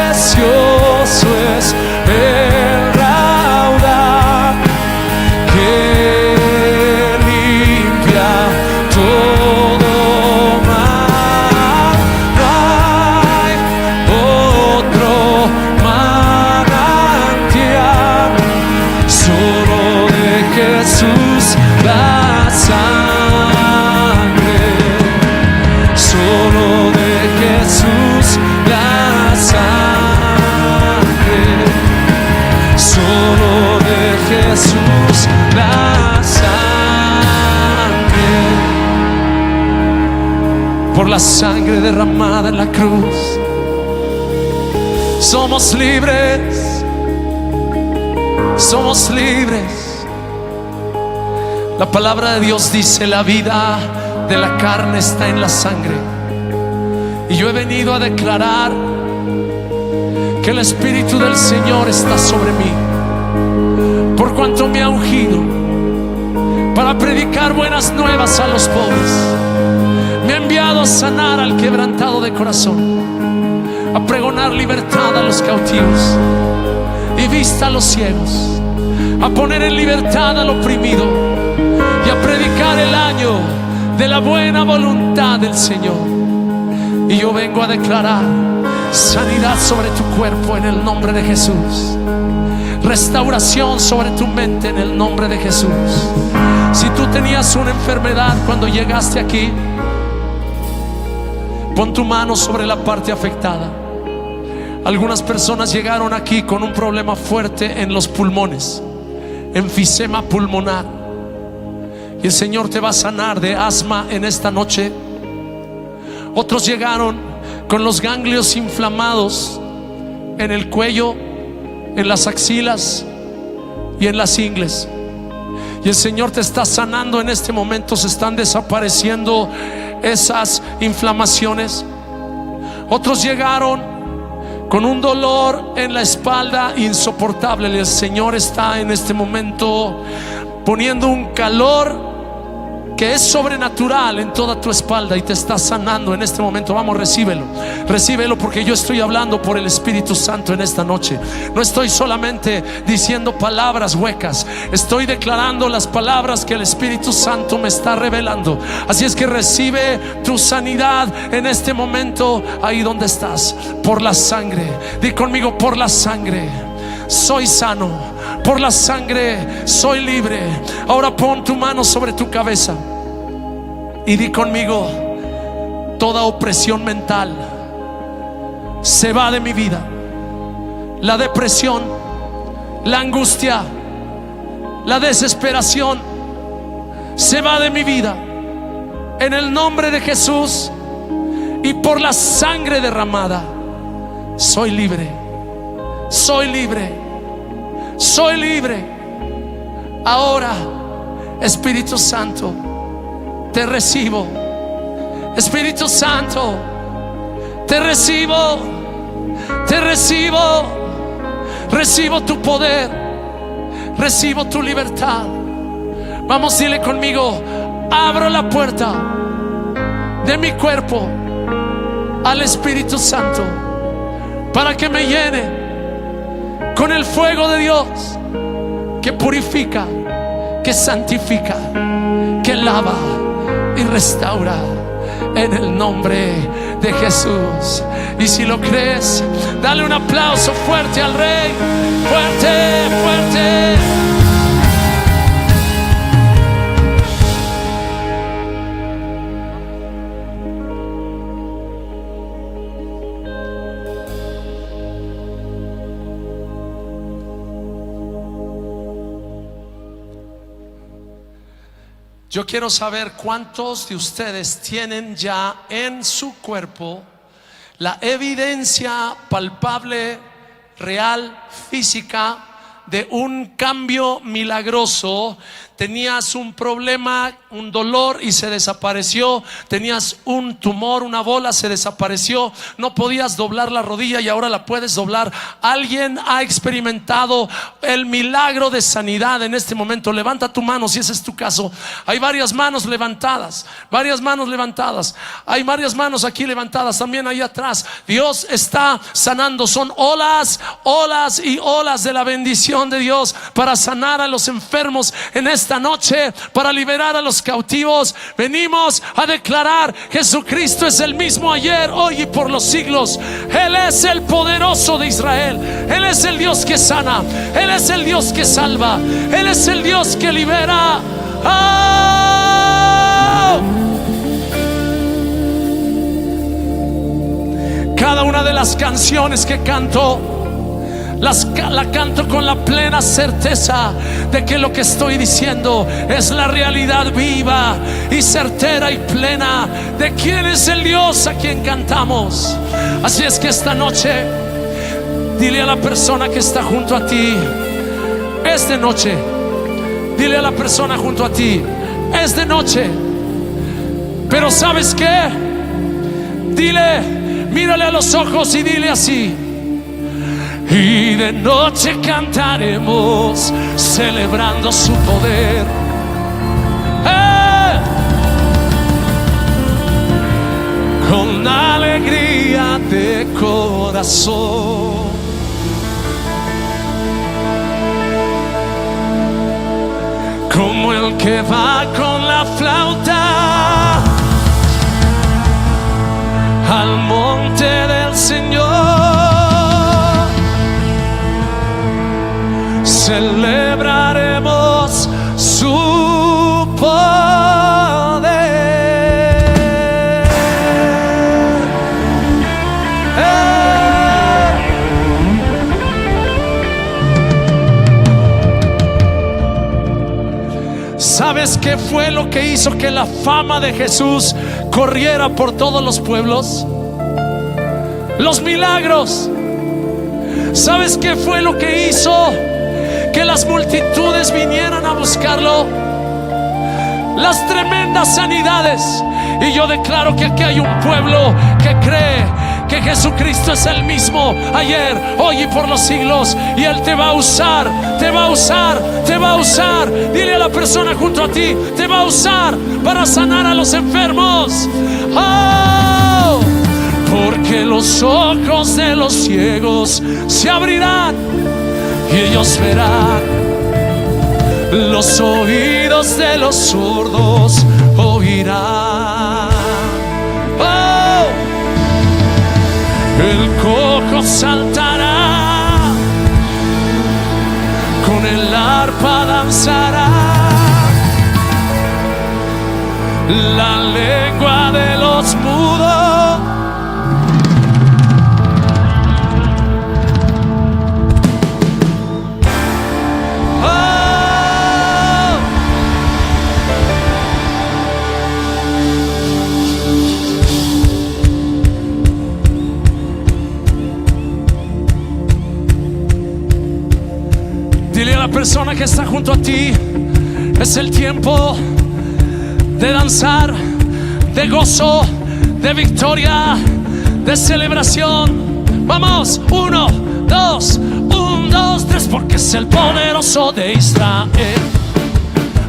Precioso es el raudal que limpia todo mal. No hay otro manantial, solo de Jesús la sangre. Solo de Jesús la sangre. Solo de Jesús la sangre. Por la sangre derramada en la cruz somos libres. Somos libres. La palabra de Dios dice: la vida de la carne está en la sangre. Y yo he venido a declarar que el Espíritu del Señor está sobre mí, por cuanto me ha ungido para predicar buenas nuevas a los pobres. Me ha enviado a sanar al quebrantado de corazón, a pregonar libertad a los cautivos y vista a los ciegos, a poner en libertad al oprimido y a predicar el año de la buena voluntad del Señor. Y yo vengo a declarar sanidad sobre tu cuerpo en el nombre de Jesús, restauración sobre tu mente en el nombre de Jesús. Si tú tenías una enfermedad cuando llegaste aquí, pon tu mano sobre la parte afectada. Algunas personas llegaron aquí con un problema fuerte en los pulmones, enfisema pulmonar, y el Señor te va a sanar de asma en esta noche. Otros llegaron con los ganglios inflamados en el cuello, en las axilas y en las ingles, y el Señor te está sanando en este momento. Se están desapareciendo esas inflamaciones. Otros llegaron con un dolor en la espalda insoportable. El Señor está en este momento poniendo un calor que es sobrenatural en toda tu espalda y te está sanando en este momento. Vamos, recíbelo, recíbelo, porque yo estoy hablando por el Espíritu Santo en esta noche. No estoy solamente diciendo palabras huecas, estoy declarando las palabras que el Espíritu Santo me está revelando. Así es que recibe tu sanidad en este momento, ahí donde estás, por la sangre. Di conmigo: por la sangre soy sano, por la sangre soy libre. Ahora pon tu mano sobre tu cabeza y di conmigo: toda opresión mental se va de mi vida. La depresión, la angustia, la desesperación se va de mi vida en el nombre de Jesús. Y por la sangre derramada soy libre, soy libre, soy libre. Ahora, Espíritu Santo, te recibo. Espíritu Santo, te recibo. Te recibo, recibo tu poder, recibo tu libertad. Vamos, dile conmigo: abro la puerta de mi cuerpo al Espíritu Santo para que me llene con el fuego de Dios, que purifica, que santifica, que lava y restaura, en el nombre de Jesús. Y si lo crees, dale un aplauso fuerte al Rey. Fuerte, fuerte. Yo quiero saber cuántos de ustedes tienen ya en su cuerpo la evidencia palpable, real, física de un cambio milagroso. Tenías un problema, un dolor y se desapareció. Tenías un tumor, una bola, se desapareció. No podías doblar la rodilla y ahora la puedes doblar. Alguien ha experimentado el milagro de sanidad en este momento. Levanta tu mano si ese es tu caso. Hay varias manos levantadas, varias manos levantadas. Hay varias manos aquí levantadas, también ahí atrás. Dios está sanando. Son olas, olas y olas de la bendición de Dios para sanar a los enfermos en esta noche, para liberar a los cautivos. Venimos a declarar: Jesucristo es el mismo ayer, hoy y por los siglos. Él es el poderoso de Israel. Él es el Dios que sana. Él es el Dios que salva. Él es el Dios que libera. ¡Oh! Cada una de las canciones que canto, la canto con la plena certeza de que lo que estoy diciendo es la realidad viva y certera y plena de quién es el Dios a quien cantamos. Así es que esta noche, dile a la persona que está junto a ti: es de noche. Dile a la persona junto a ti: es de noche. Pero ¿sabes qué? Dile, mírale a los ojos y dile así: y de noche cantaremos celebrando su poder. Con alegría de corazón. Como el que va con la flauta al monte del Señor. Celebraremos su poder. ¿Sabes qué fue lo que hizo que la fama de Jesús corriera por todos los pueblos? Los milagros. ¿Sabes qué fue lo que hizo que las multitudes vinieran a buscarlo? Las tremendas sanidades. Y yo declaro que aquí hay un pueblo que cree que Jesucristo es el mismo ayer, hoy y por los siglos. Y Él te va a usar, te va a usar, te va a usar. Dile a la persona junto a ti: te va a usar para sanar a los enfermos. ¡Oh! Porque los ojos de los ciegos se abrirán y ellos verán. Los oídos de los sordos oirán. ¡Oh! El cojo saltará, con el arpa danzará. La lengua de los mudos la persona que está junto a ti: es el tiempo de danzar, de gozo, de victoria, de celebración. Vamos, 1, 2, 1, 2, 3, porque es el poderoso de Israel.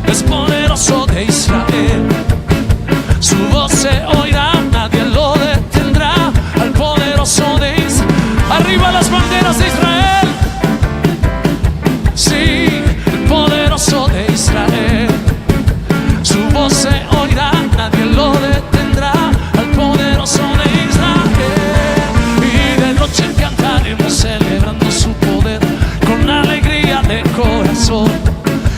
Es poderoso de Israel. Su voz se oirá, nadie lo detendrá. Al poderoso de Israel. Arriba las banderas de Israel. Sí, el poderoso de Israel. Su voz se oirá, nadie lo detendrá. Al poderoso de Israel. Y de noche cantaremos celebrando su poder con alegría de corazón,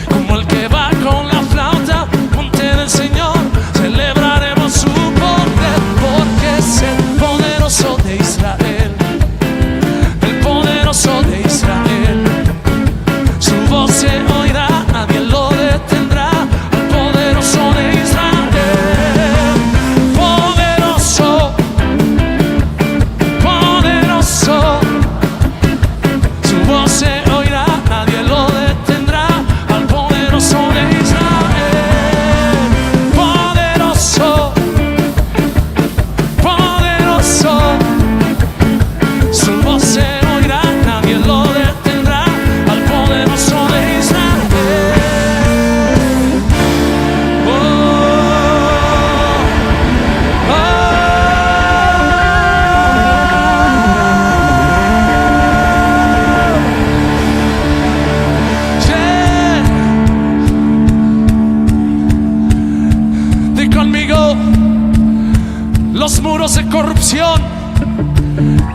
como el que va con la flauta monte del Señor. Celebraremos su poder, porque es el poderoso de Israel. El poderoso de Israel. Su voz se oirá, nadie lo detendrá. Al poderoso de Israel. Poderoso, poderoso. Su voz se oirá, nadie lo detendrá. Al poderoso de Israel. Poderoso, poderoso. Su voz se oirá, nadie lo detendrá. Al poderoso de Israel. Oh, oh, yeah. Di conmigo, los muros de corrupción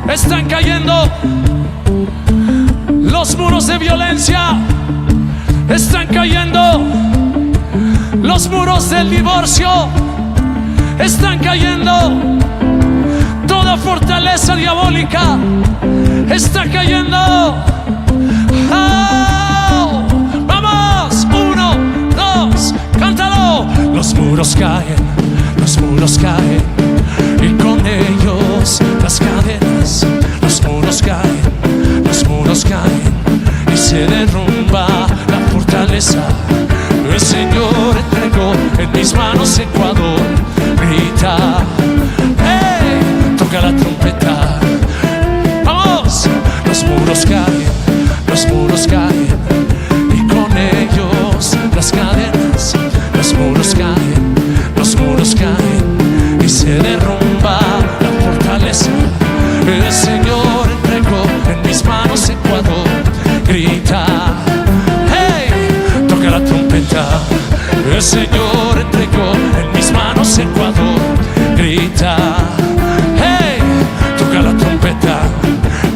están cayendo. Los muros de violencia están cayendo. Los muros del divorcio están cayendo. Toda fortaleza diabólica está cayendo. Oh, vamos, 1, 2, cántalo. Los muros caen y con ellos las cadenas. Los muros caen y se derrumba la fortaleza. El Señor entregó en mis manos Ecuador. Grita, hey, toca la trompeta. Vamos, los muros caen y con ellos las cadenas. Los muros caen y se derrumba la fortaleza. El Señor entregó en mis manos Ecuador. Grita, hey, toca la trompeta. El Señor entregó en mis manos Ecuador. Grita, hey, toca la trompeta.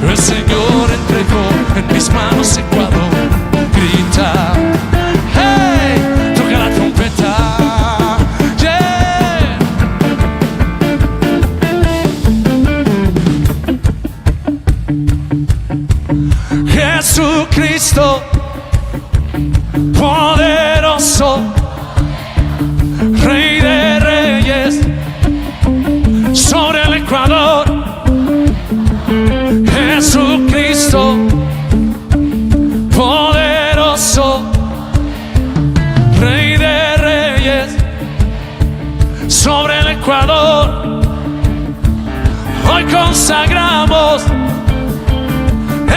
El Señor entregó en mis manos Ecuador. Grita, hey, toca la trompeta. Jesucristo, poderoso, Rey de reyes, sobre el Ecuador. Jesucristo, poderoso, Rey de reyes, sobre el Ecuador. Hoy consagramos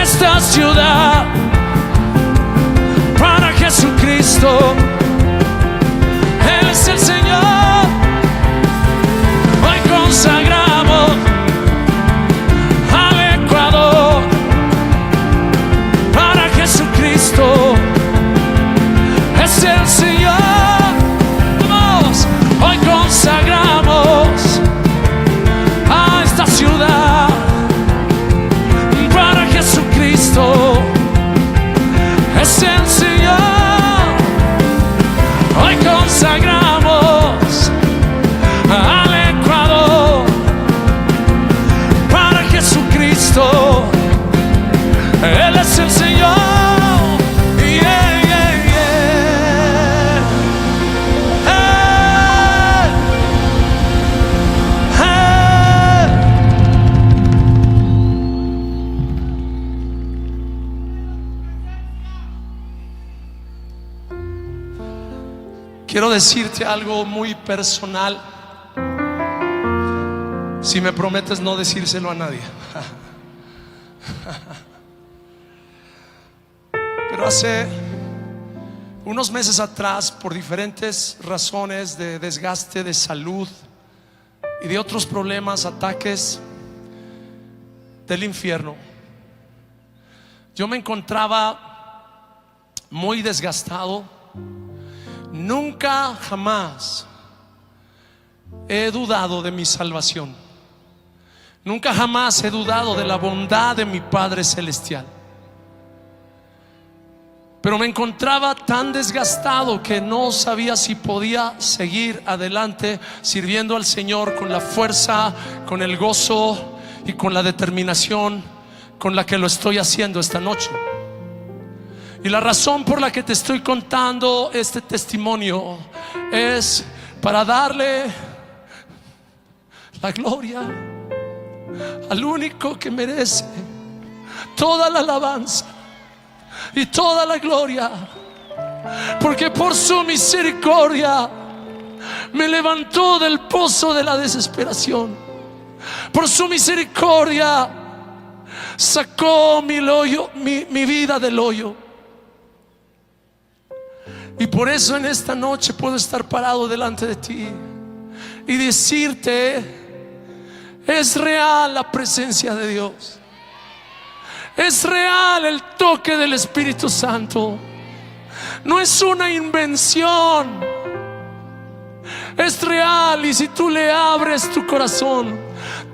esta ciudad para Jesucristo. Él es el Señor. Hoy consagramos al Ecuador para Jesucristo. Es el Señor. Vamos, hoy consagramos a esta ciudad para Jesucristo. Es el Señor. Hoy consagramos al Ecuador para Jesucristo. Él es el Señor. Yeah, yeah, yeah. Hey, hey. Quiero decirte algo muy personal. Si me prometes no decírselo a nadie. Pero hace unos meses atrás, por diferentes razones de desgaste de salud y de otros problemas, ataques del infierno, yo me encontraba muy desgastado. Nunca jamás he dudado de mi salvación. Nunca jamás he dudado de la bondad de mi Padre Celestial. Pero me encontraba tan desgastado que no sabía si podía seguir adelante sirviendo al Señor con la fuerza, con el gozo y con la determinación con la que lo estoy haciendo esta noche. Y la razón por la que te estoy contando este testimonio es para darle la gloria al único que merece toda la alabanza y toda la gloria, porque por su misericordia me levantó del pozo de la desesperación. Por su misericordia sacó mi vida del hoyo. Y por eso en esta noche puedo estar parado delante de ti y decirte: es real la presencia de Dios. Es real el toque del Espíritu Santo. No es una invención, es real. Y si tú le abres tu corazón,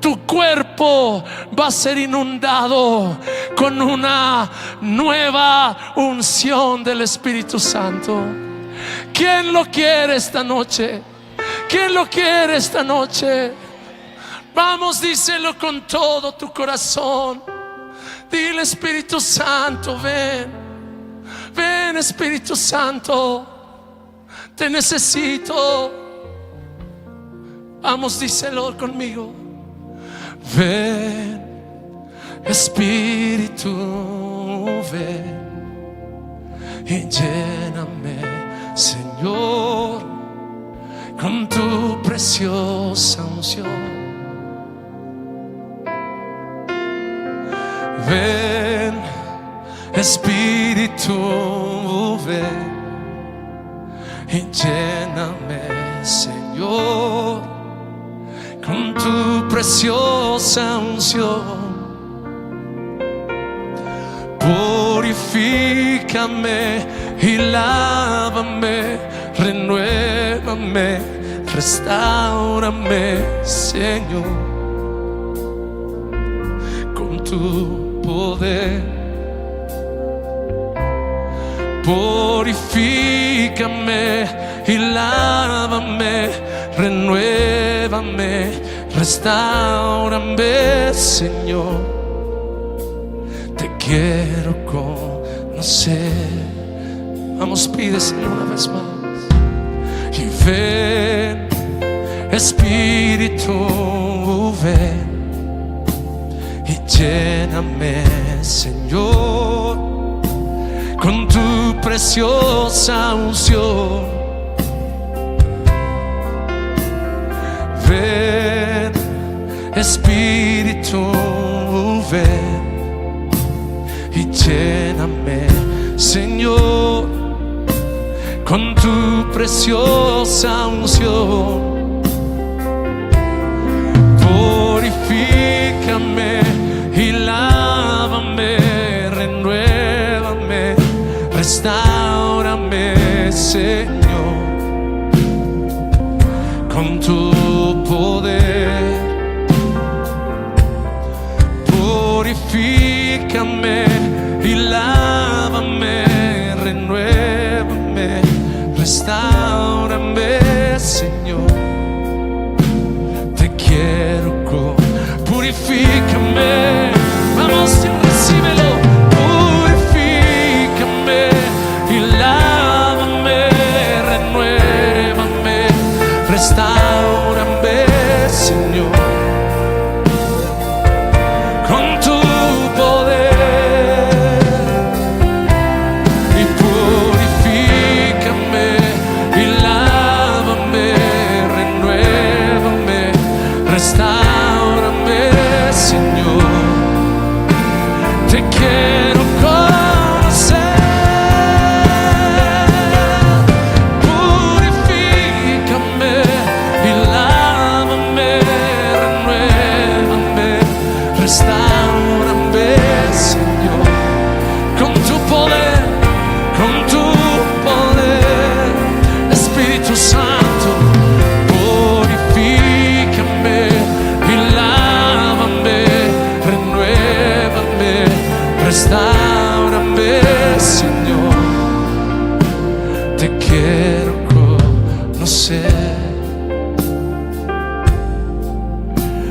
tu cuerpo va a ser inundado con una nueva unción del Espíritu Santo. ¿Quién lo quiere esta noche? ¿Quién lo quiere esta noche? Vamos, díselo con todo tu corazón. Dile: Espíritu Santo, ven. Ven, Espíritu Santo, te necesito. Vamos, díselo conmigo. Ven, Espíritu, ven y lléname, Señor, con tu preciosa unción. Ven, Espíritu, ven y lléname, Señor, con tu preciosa unción. Purifícame y lávame, renuévame, restáurame, Señor, con tu poder. Purifícame y lávame, renuévame, restáurame, Señor. Te quiero conocer. Vamos, pídeselo una vez más. Y ven, Espíritu, ven y lléname, Señor, con tu preciosa unción. Ven, Espíritu, ven y lléname, Señor, con tu preciosa unción. Purifícame y lávame, renuévame, restáurame, Señor, con tu poder. Purifícame y lávame, renuévame, restáurame, Señor. Te quiero purifícame. Vamos, recíbelo. Purifícame y lávame, renuévame, restáurame, Señor, con tu poder. Y purifícame y lávame, renuévame, restáurame, Señor,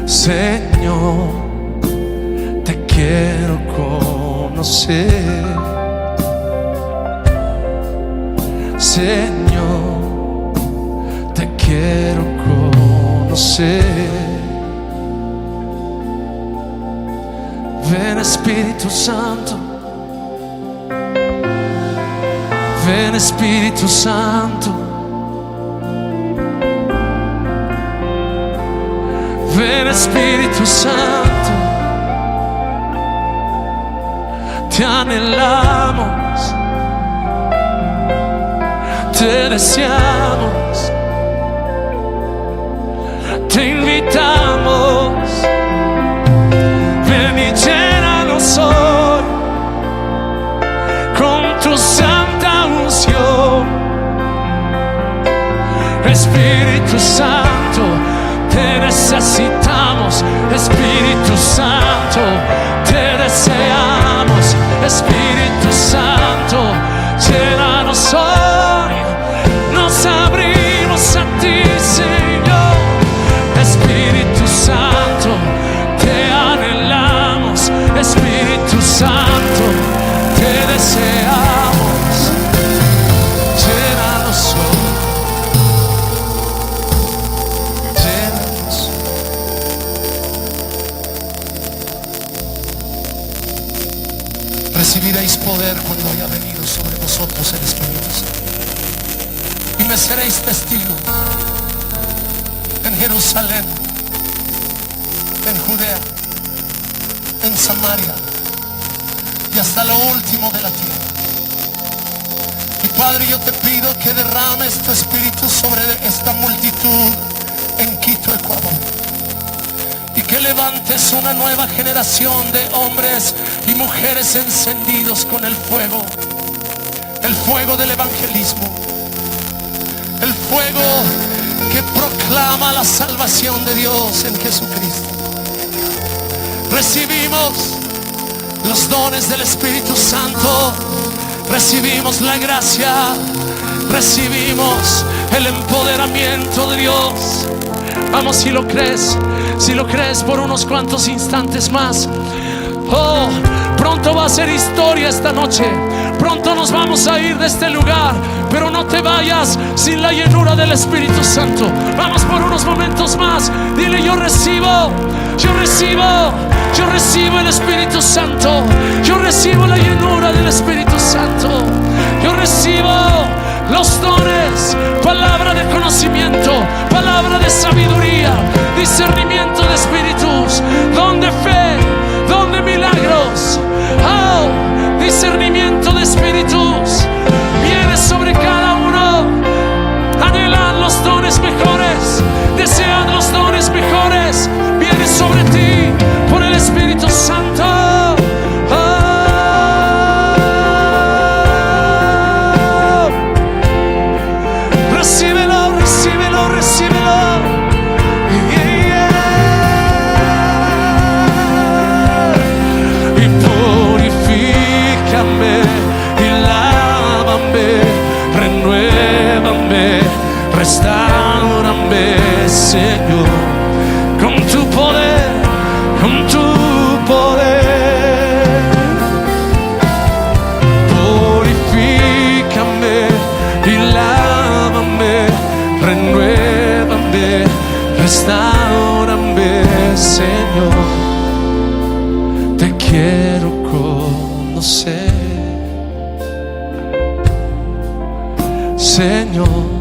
Señor, te quiero conocer. Señor, te quiero conocer. Ven Espíritu Santo, ven Espíritu Santo, ven Espíritu Santo, te anhelamos, te deseamos, te invitamos. Ven y llénanos hoy con tu santa unción. Espíritu Santo, te necesitamos. Espíritu Santo, te deseamos. Espíritu Santo, llénanos hoy. Nos abrimos a ti, Señor. Espíritu Santo, te anhelamos. Espíritu Santo, te deseamos. Llénanos hoy. Llénanos. Recibiréis poder cuando haya venido sobre vosotros el Espíritu Santo, y me seréis testigo en Jerusalén, en Judea, en Samaria y hasta lo último de la tierra. Y Padre, yo te pido que derrames tu Espíritu sobre esta multitud en Quito, Ecuador, y que levantes una nueva generación de hombres y mujeres encendidos con el fuego del evangelismo, el fuego que proclama la salvación de Dios en Jesucristo. Recibimos los dones del Espíritu Santo, recibimos la gracia, recibimos el empoderamiento de Dios. Vamos, si lo crees por unos cuantos instantes más. Oh, pronto va a ser historia esta noche. Pronto nos vamos a ir de este lugar, pero no te vayas sin la llenura del Espíritu Santo. Vamos por unos momentos más. Dile: yo recibo el Espíritu Santo. Yo recibo la llenura del Espíritu Santo. Yo recibo los dones, palabra de conocimiento, palabra de sabiduría, discernimiento de espíritus, don de fe, don de milagros. Oh, discernimiento de espíritus viene sobre cada uno. Anhelan los dones mejores, desean los dones mejores. Viene sobre ti por el Espíritu Santo. Recíbelo, recíbelo, recíbelo. Y purifícame y lávame, renuévame, restáurame, Señor, con tu poder, con tu poder. Purifícame y lávame, renuévame, restáurame, Señor. Te quiero conocer, Señor.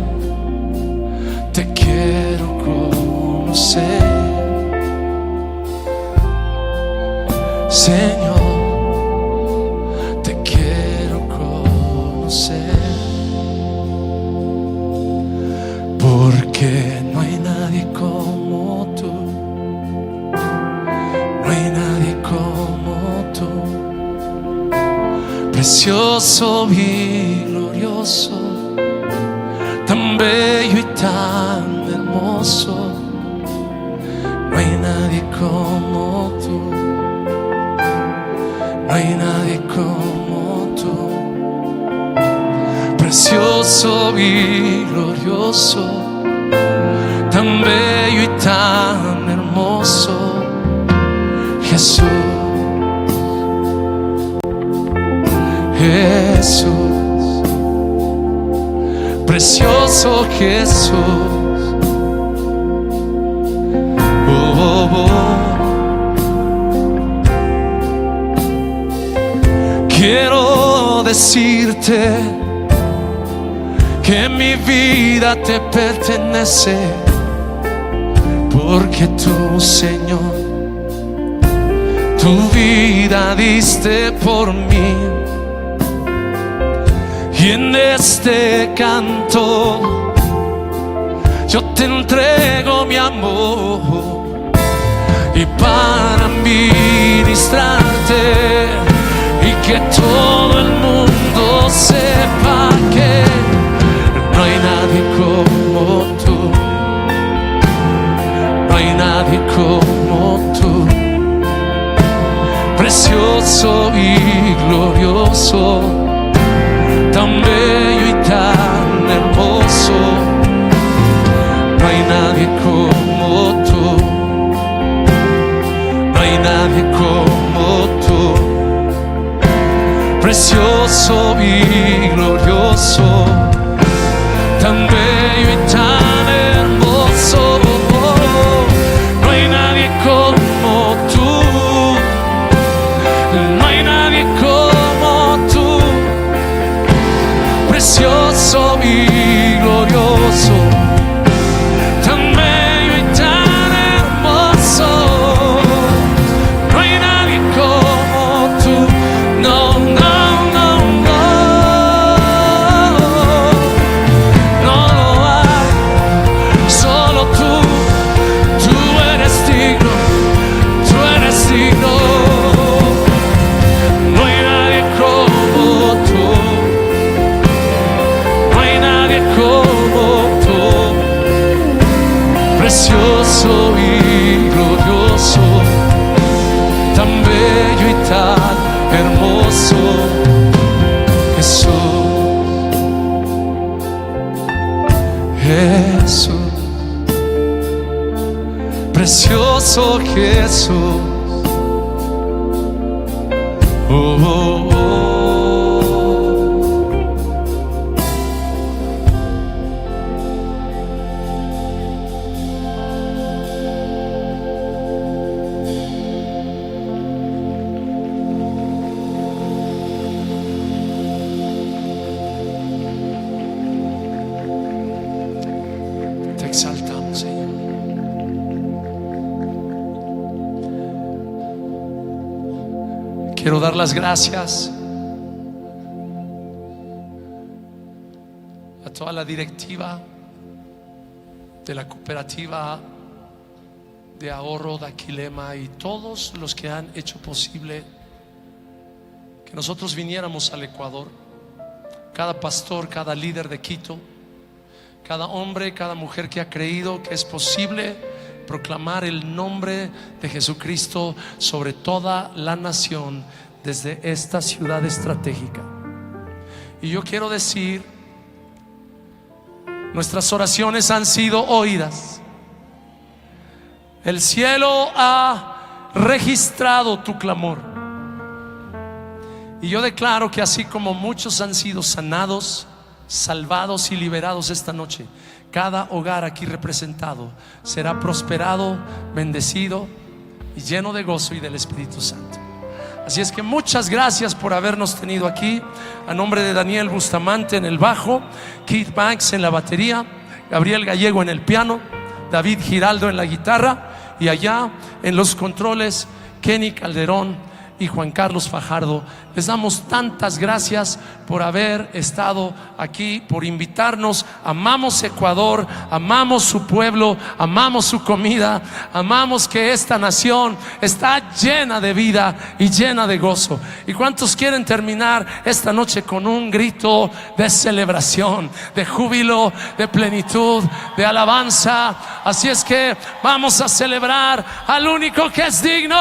Te quiero conocer, Señor. Te quiero conocer, porque no hay nadie como tú, no hay nadie como tú, precioso y glorioso, tan bello y tan hermoso. No hay nadie como tú, no hay nadie como tú, precioso y glorioso, tan bello y tan hermoso. hermoso Jesús, Jesús, precioso Jesús. Oh, oh, oh. Quiero decirte que mi vida te pertenece, porque tú, Señor, tu vida diste por mí. Y en este canto yo te entrego mi amor, y para ministrarte y que todo el mundo sepa que no hay nadie como tú, no hay nadie como tú, precioso y glorioso, tan bello y tan hermoso. No hay nadie como tú, no hay nadie como tú, precioso y glorioso, tan bello y tan hermoso. No hay nadie como tú, no hay nadie como tú, precioso y glorioso, tan bello y tan hermoso. No hay nadie como tú, no, no, no, no, no lo hay, solo tú eres digno, tú eres digno. No hay nadie como tú, no hay nadie como tú, precioso y glorioso, tan bello y tan hermoso, Jesús, Jesús, precioso Jesús. Oh, oh, oh. Te exaltamos, Señor. Quiero dar las gracias a toda la directiva de la cooperativa de ahorro de Aquilema y todos los que han hecho posible que nosotros viniéramos al Ecuador. Cada pastor, cada líder de Quito, cada hombre, cada mujer que ha creído que es posible proclamar el nombre de Jesucristo sobre toda la nación desde esta ciudad estratégica. Y yo quiero decir, nuestras oraciones han sido oídas. El cielo ha registrado tu clamor. Y yo declaro que así como muchos han sido sanados, salvados y liberados esta noche, cada hogar aquí representado será prosperado, bendecido y lleno de gozo y del Espíritu Santo. Así es que muchas gracias por habernos tenido aquí. A nombre de Daniel Bustamante en el bajo, Keith Banks en la batería, Gabriel Gallego en el piano, David Giraldo en la guitarra, y allá en los controles Kenny Calderón y Juan Carlos Fajardo. Les damos tantas gracias por haber estado aquí, por invitarnos. Amamos Ecuador, amamos su pueblo, amamos su comida, amamos que esta nación está llena de vida y llena de gozo. ¿Y cuántos quieren terminar esta noche con un grito de celebración, de júbilo, de plenitud, de alabanza? Así es que vamos a celebrar al único que es digno.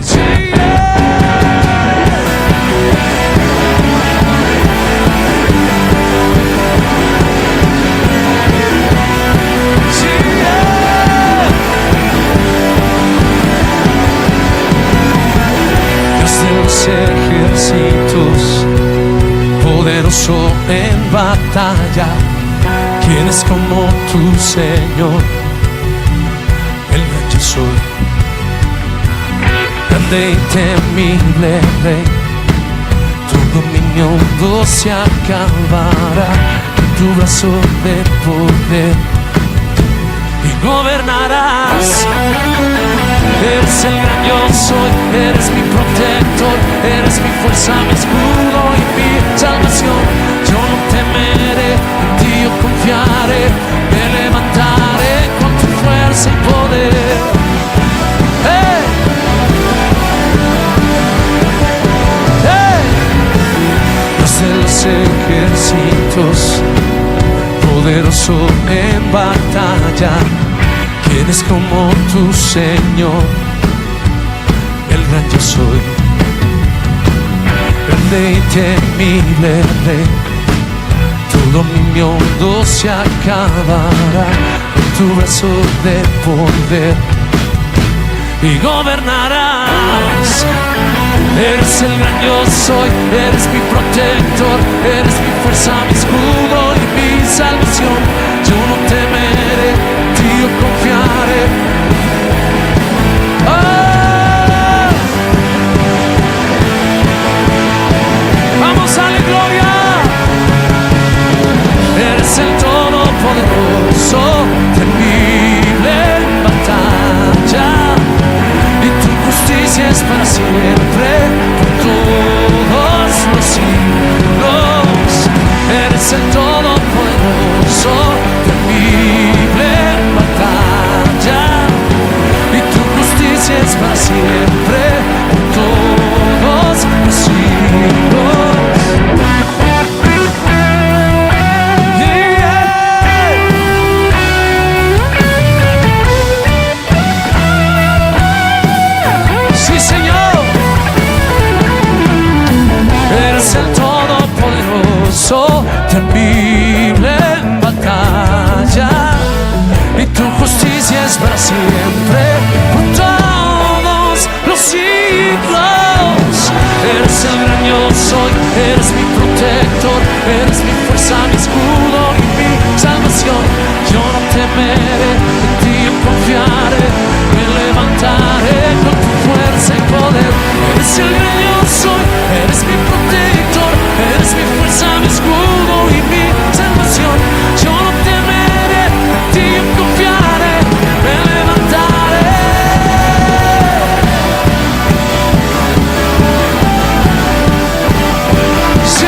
Yeah. los ejércitos, poderoso en batalla. ¿Quién es como tu Señor? El gran yo soy, grande y temible Rey. Tu dominio no se acabará, tu brazo de poder y gobernarás. Eres el gran yo soy, eres mi protector, eres mi fuerza, mi escudo y mi salvación. Yo no temeré, en ti yo confiaré, me levantaré con tu fuerza y poder. ¡Hey! ¡Hey! Dios de los ejércitos, poderoso en batalla. ¿Quién es como tu Señor? El gran yo soy, grande y temible Rey. Tu dominio no se acabará, con tu brazo de poder y gobernarás. Eres el gran yo soy, eres mi protector, eres mi fuerza, mi escudo y mi salvación. Yo no temeré, en ti yo confiaré. ¡Oh! Vamos a la gloria. Eres el todopoderoso, temible en batalla, y tu justicia es para siempre, por todos los siglos. Eres el todopoderoso, temible en batalla, y tu justicia es para siempre, por todos los siglos. El todopoderoso, temible en batalla, y tu justicia es para siempre, por todos los siglos. Eres el gran yo soy, eres mi protector, eres mi fuerza, mi escudo y mi salvación. Yo no temeré, en ti yo confiaré, me levantaré con tu fuerza y poder. Eres el gran yo soy, eres mi protector, eres mi fuerza, mi escudo y mi salvación. Yo no temeré, en ti yo confiaré, me levantaré. Sí,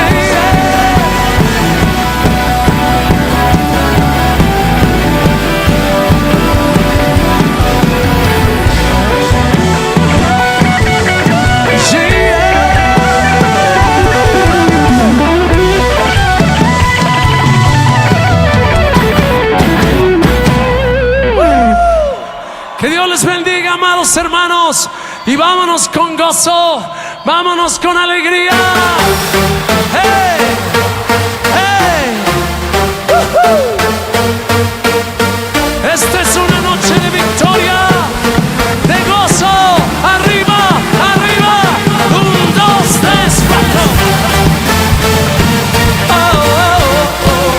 que Dios les bendiga, amados hermanos, y vámonos con gozo, vámonos con alegría. ¡Hey! ¡Hey! Esta es una noche de victoria, de gozo. Arriba, arriba. 1, 2, 3, 4. Oh, oh, oh.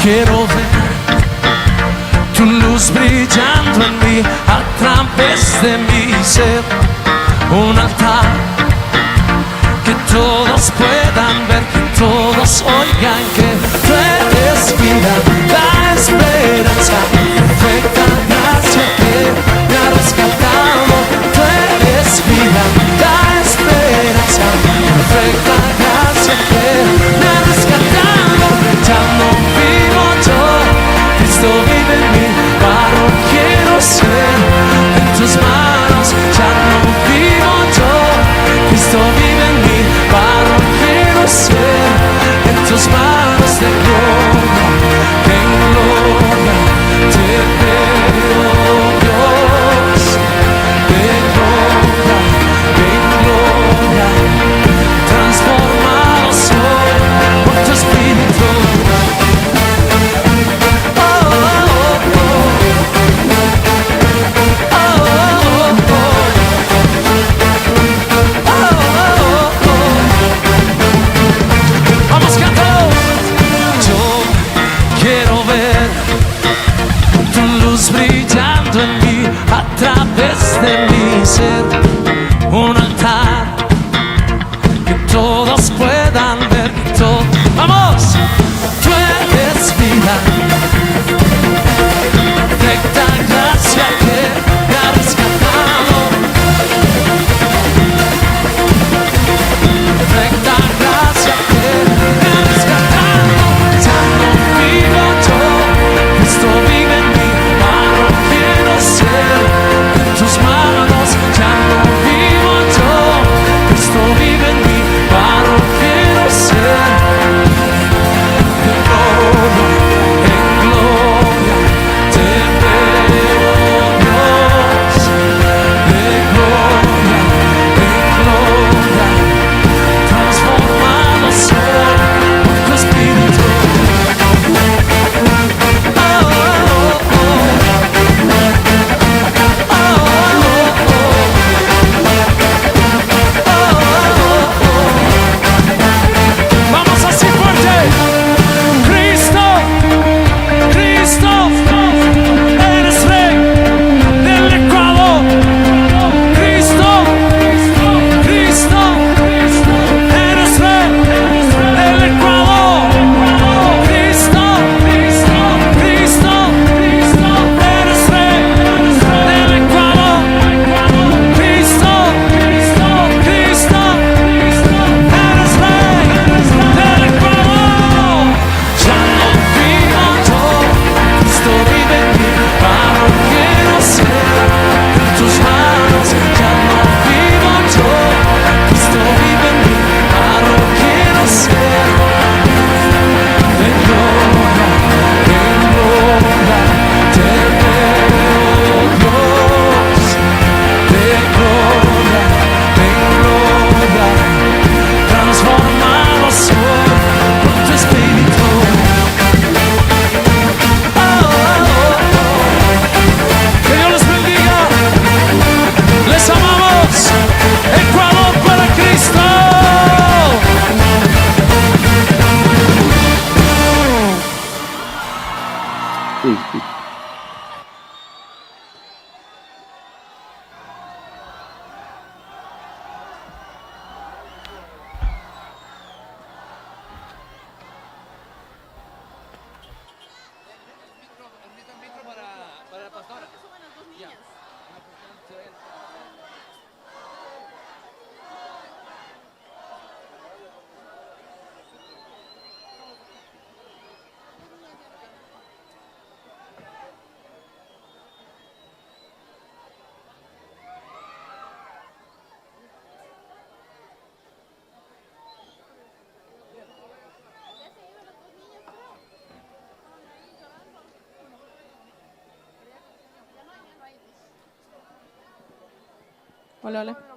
Quiero ver tu luz brillando en mí, a través de mi ser, un altar que todos puedan ver, que todos oigan que tú eres vida, la esperanza, perfecta gracia que me ha rescatado. Tú eres vida, la esperanza, perfecta gracia que me ha rescatado. Ya no vivo yo, Cristo vive en mí, barro quiero ser en tus manos. Ya no vivo yo, Cristo vive en mí, barro quiero ser en tus manos. De gloria en gloria te Hola, hola.